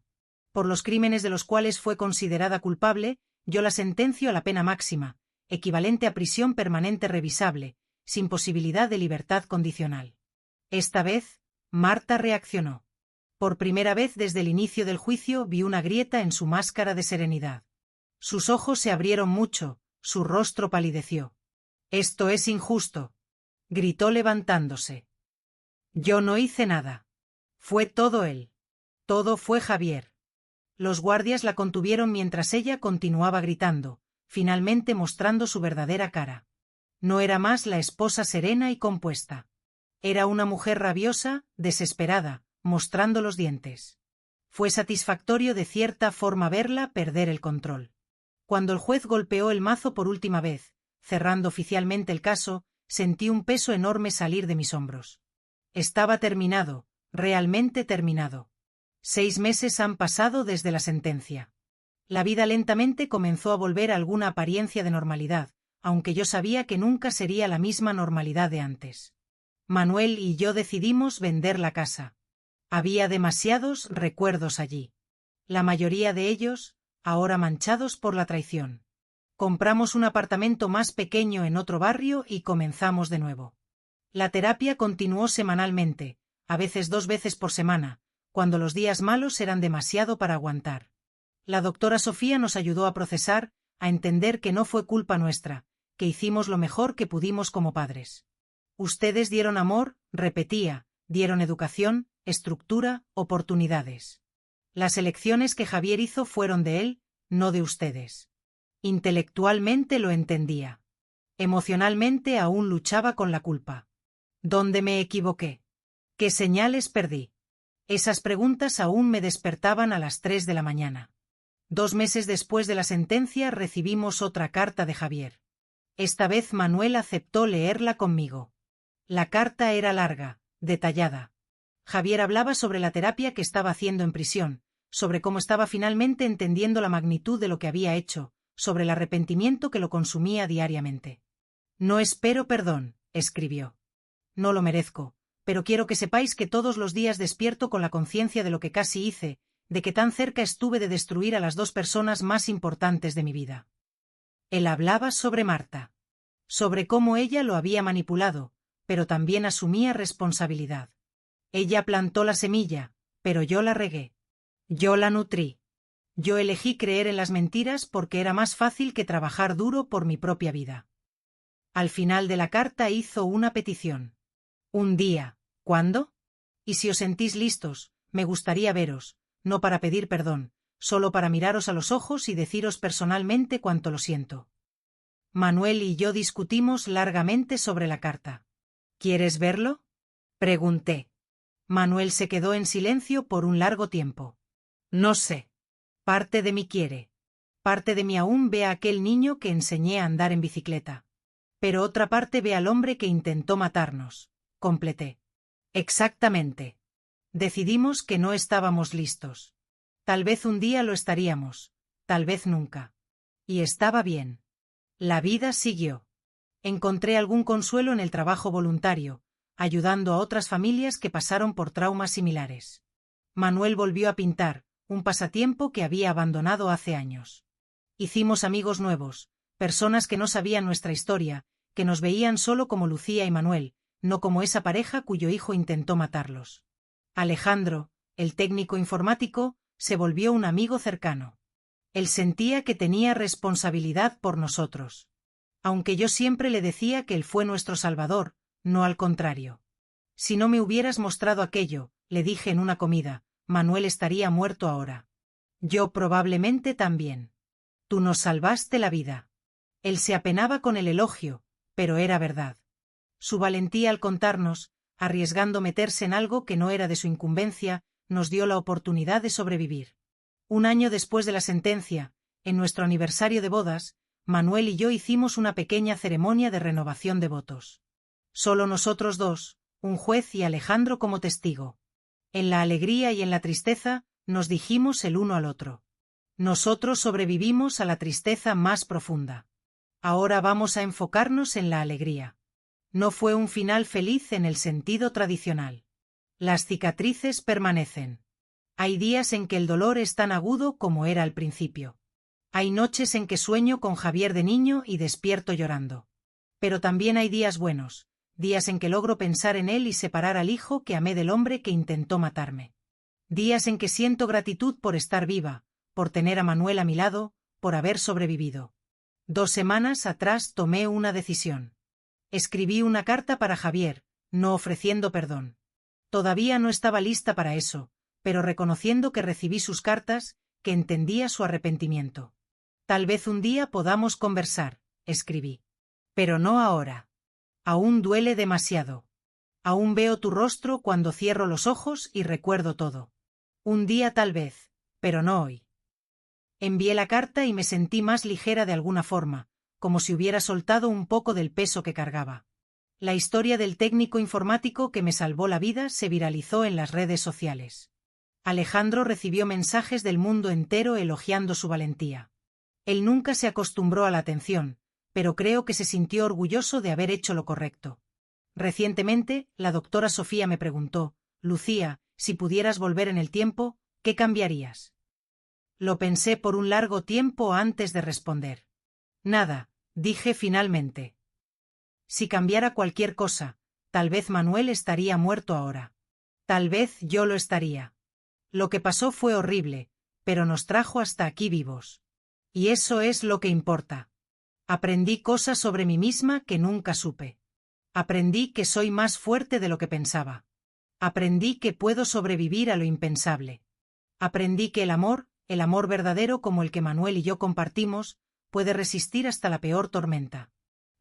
A: Por los crímenes de los cuales fue considerada culpable, yo la sentencio a la pena máxima, equivalente a prisión permanente revisable, sin posibilidad de libertad condicional. Esta vez, Marta reaccionó. Por primera vez desde el inicio del juicio vi una grieta en su máscara de serenidad. Sus ojos se abrieron mucho, su rostro palideció. «Esto es injusto», gritó levantándose. «Yo no hice nada. Fue todo él. Todo fue Javier». Los guardias la contuvieron mientras ella continuaba gritando, finalmente mostrando su verdadera cara. No era más la esposa serena y compuesta. Era una mujer rabiosa, desesperada, mostrando los dientes. Fue satisfactorio de cierta forma verla perder el control. Cuando el juez golpeó el mazo por última vez, cerrando oficialmente el caso, sentí un peso enorme salir de mis hombros. Estaba terminado, realmente terminado. 6 meses han pasado desde la sentencia. La vida lentamente comenzó a volver a alguna apariencia de normalidad, aunque yo sabía que nunca sería la misma normalidad de antes. Manuel y yo decidimos vender la casa. Había demasiados recuerdos allí. La mayoría de ellos, ahora manchados por la traición. Compramos un apartamento más pequeño en otro barrio y comenzamos de nuevo. La terapia continuó semanalmente, a veces 2 veces por semana, cuando los días malos eran demasiado para aguantar. La doctora Sofía nos ayudó a procesar, a entender que no fue culpa nuestra, que hicimos lo mejor que pudimos como padres. Ustedes dieron amor, repetía, dieron educación, estructura, oportunidades. Las elecciones que Javier hizo fueron de él, no de ustedes. Intelectualmente lo entendía. Emocionalmente aún luchaba con la culpa. ¿Dónde me equivoqué? ¿Qué señales perdí? Esas preguntas aún me despertaban a las 3 de la mañana. 2 meses después de la sentencia recibimos otra carta de Javier. Esta vez Manuel aceptó leerla conmigo. La carta era larga, detallada. Javier hablaba sobre la terapia que estaba haciendo en prisión, sobre cómo estaba finalmente entendiendo la magnitud de lo que había hecho, sobre el arrepentimiento que lo consumía diariamente. No espero perdón, escribió. No lo merezco, pero quiero que sepáis que todos los días despierto con la conciencia de lo que casi hice, de que tan cerca estuve de destruir a las 2 personas más importantes de mi vida. Él hablaba sobre Marta, sobre cómo ella lo había manipulado, pero también asumía responsabilidad. Ella plantó la semilla, pero yo la regué. Yo la nutrí. Yo elegí creer en las mentiras porque era más fácil que trabajar duro por mi propia vida. Al final de la carta hizo una petición. Un día, ¿cuándo? Y si os sentís listos, me gustaría veros, no para pedir perdón, solo para miraros a los ojos y deciros personalmente cuánto lo siento. Manuel y yo discutimos largamente sobre la carta. ¿Quieres verlo? Pregunté. Manuel se quedó en silencio por un largo tiempo. No sé. Parte de mí quiere. Parte de mí aún ve a aquel niño que enseñé a andar en bicicleta. Pero otra parte ve al hombre que intentó matarnos. Completé. Exactamente. Decidimos que no estábamos listos. Tal vez un día lo estaríamos, tal vez nunca. Y estaba bien. La vida siguió. Encontré algún consuelo en el trabajo voluntario, ayudando a otras familias que pasaron por traumas similares. Manuel volvió a pintar, un pasatiempo que había abandonado hace años. Hicimos amigos nuevos, personas que no sabían nuestra historia, que nos veían solo como Lucía y Manuel, no como esa pareja cuyo hijo intentó matarlos. Alejandro, el técnico informático, se volvió un amigo cercano. Él sentía que tenía responsabilidad por nosotros. Aunque yo siempre le decía que él fue nuestro salvador, no al contrario. Si no me hubieras mostrado aquello, le dije en una comida, Manuel estaría muerto ahora. Yo probablemente también. Tú nos salvaste la vida. Él se apenaba con el elogio, pero era verdad. Su valentía al contarnos, arriesgando meterse en algo que no era de su incumbencia, nos dio la oportunidad de sobrevivir. Un año después de la sentencia, en nuestro aniversario de bodas, Manuel y yo hicimos una pequeña ceremonia de renovación de votos. Solo nosotros dos, un juez y Alejandro como testigo. En la alegría y en la tristeza, nos dijimos el uno al otro. Nosotros sobrevivimos a la tristeza más profunda. Ahora vamos a enfocarnos en la alegría. No fue un final feliz en el sentido tradicional. Las cicatrices permanecen. Hay días en que el dolor es tan agudo como era al principio. Hay noches en que sueño con Javier de niño y despierto llorando. Pero también hay días buenos, días en que logro pensar en él y separar al hijo que amé del hombre que intentó matarme. Días en que siento gratitud por estar viva, por tener a Manuel a mi lado, por haber sobrevivido. 2 semanas atrás tomé una decisión. Escribí una carta para Javier, no ofreciendo perdón. Todavía no estaba lista para eso, pero reconociendo que recibí sus cartas, que entendía su arrepentimiento. Tal vez un día podamos conversar, escribí. Pero no ahora. Aún duele demasiado. Aún veo tu rostro cuando cierro los ojos y recuerdo todo. Un día tal vez, pero no hoy. Envié la carta y me sentí más ligera de alguna forma, como si hubiera soltado un poco del peso que cargaba. La historia del técnico informático que me salvó la vida se viralizó en las redes sociales. Alejandro recibió mensajes del mundo entero elogiando su valentía. Él nunca se acostumbró a la atención, pero creo que se sintió orgulloso de haber hecho lo correcto. Recientemente, la doctora Sofía me preguntó, Lucía, si pudieras volver en el tiempo, ¿qué cambiarías? Lo pensé por un largo tiempo antes de responder. Nada, dije finalmente. Si cambiara cualquier cosa, tal vez Manuel estaría muerto ahora. Tal vez yo lo estaría. Lo que pasó fue horrible, pero nos trajo hasta aquí vivos. Y eso es lo que importa. Aprendí cosas sobre mí misma que nunca supe. Aprendí que soy más fuerte de lo que pensaba. Aprendí que puedo sobrevivir a lo impensable. Aprendí que el amor verdadero como el que Manuel y yo compartimos, puede resistir hasta la peor tormenta.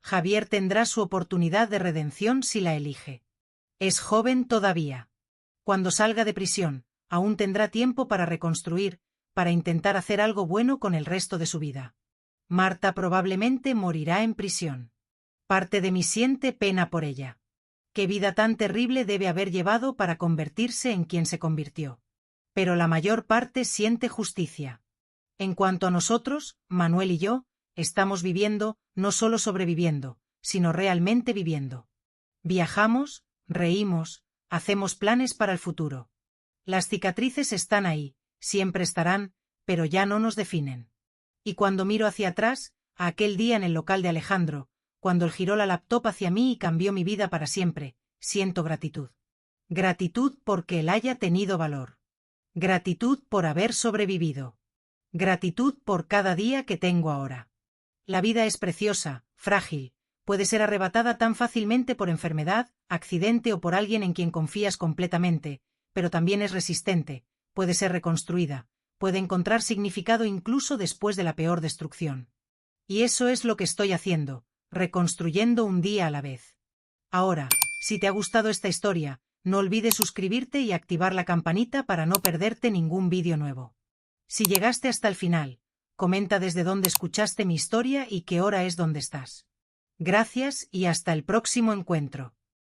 A: Javier tendrá su oportunidad de redención si la elige. Es joven todavía. Cuando salga de prisión, aún tendrá tiempo para reconstruir, para intentar hacer algo bueno con el resto de su vida. Marta probablemente morirá en prisión. Parte de mí siente pena por ella. Qué vida tan terrible debe haber llevado para convertirse en quien se convirtió. Pero la mayor parte siente justicia. En cuanto a nosotros, Manuel y yo, estamos viviendo, no solo sobreviviendo, sino realmente viviendo. Viajamos, reímos, hacemos planes para el futuro. Las cicatrices están ahí, siempre estarán, pero ya no nos definen. Y cuando miro hacia atrás, a aquel día en el local de Alejandro, cuando él giró la laptop hacia mí y cambió mi vida para siempre, siento gratitud. Gratitud porque él haya tenido valor. Gratitud por haber sobrevivido. Gratitud por cada día que tengo ahora. La vida es preciosa, frágil, puede ser arrebatada tan fácilmente por enfermedad, accidente o por alguien en quien confías completamente, pero también es resistente, puede ser reconstruida, puede encontrar significado incluso después de la peor destrucción. Y eso es lo que estoy haciendo, reconstruyendo un día a la vez. Ahora, si te ha gustado esta historia, no olvides suscribirte y activar la campanita para no perderte ningún vídeo nuevo. Si llegaste hasta el final, comenta desde dónde escuchaste mi historia y qué hora es donde estás. Gracias y hasta el próximo encuentro.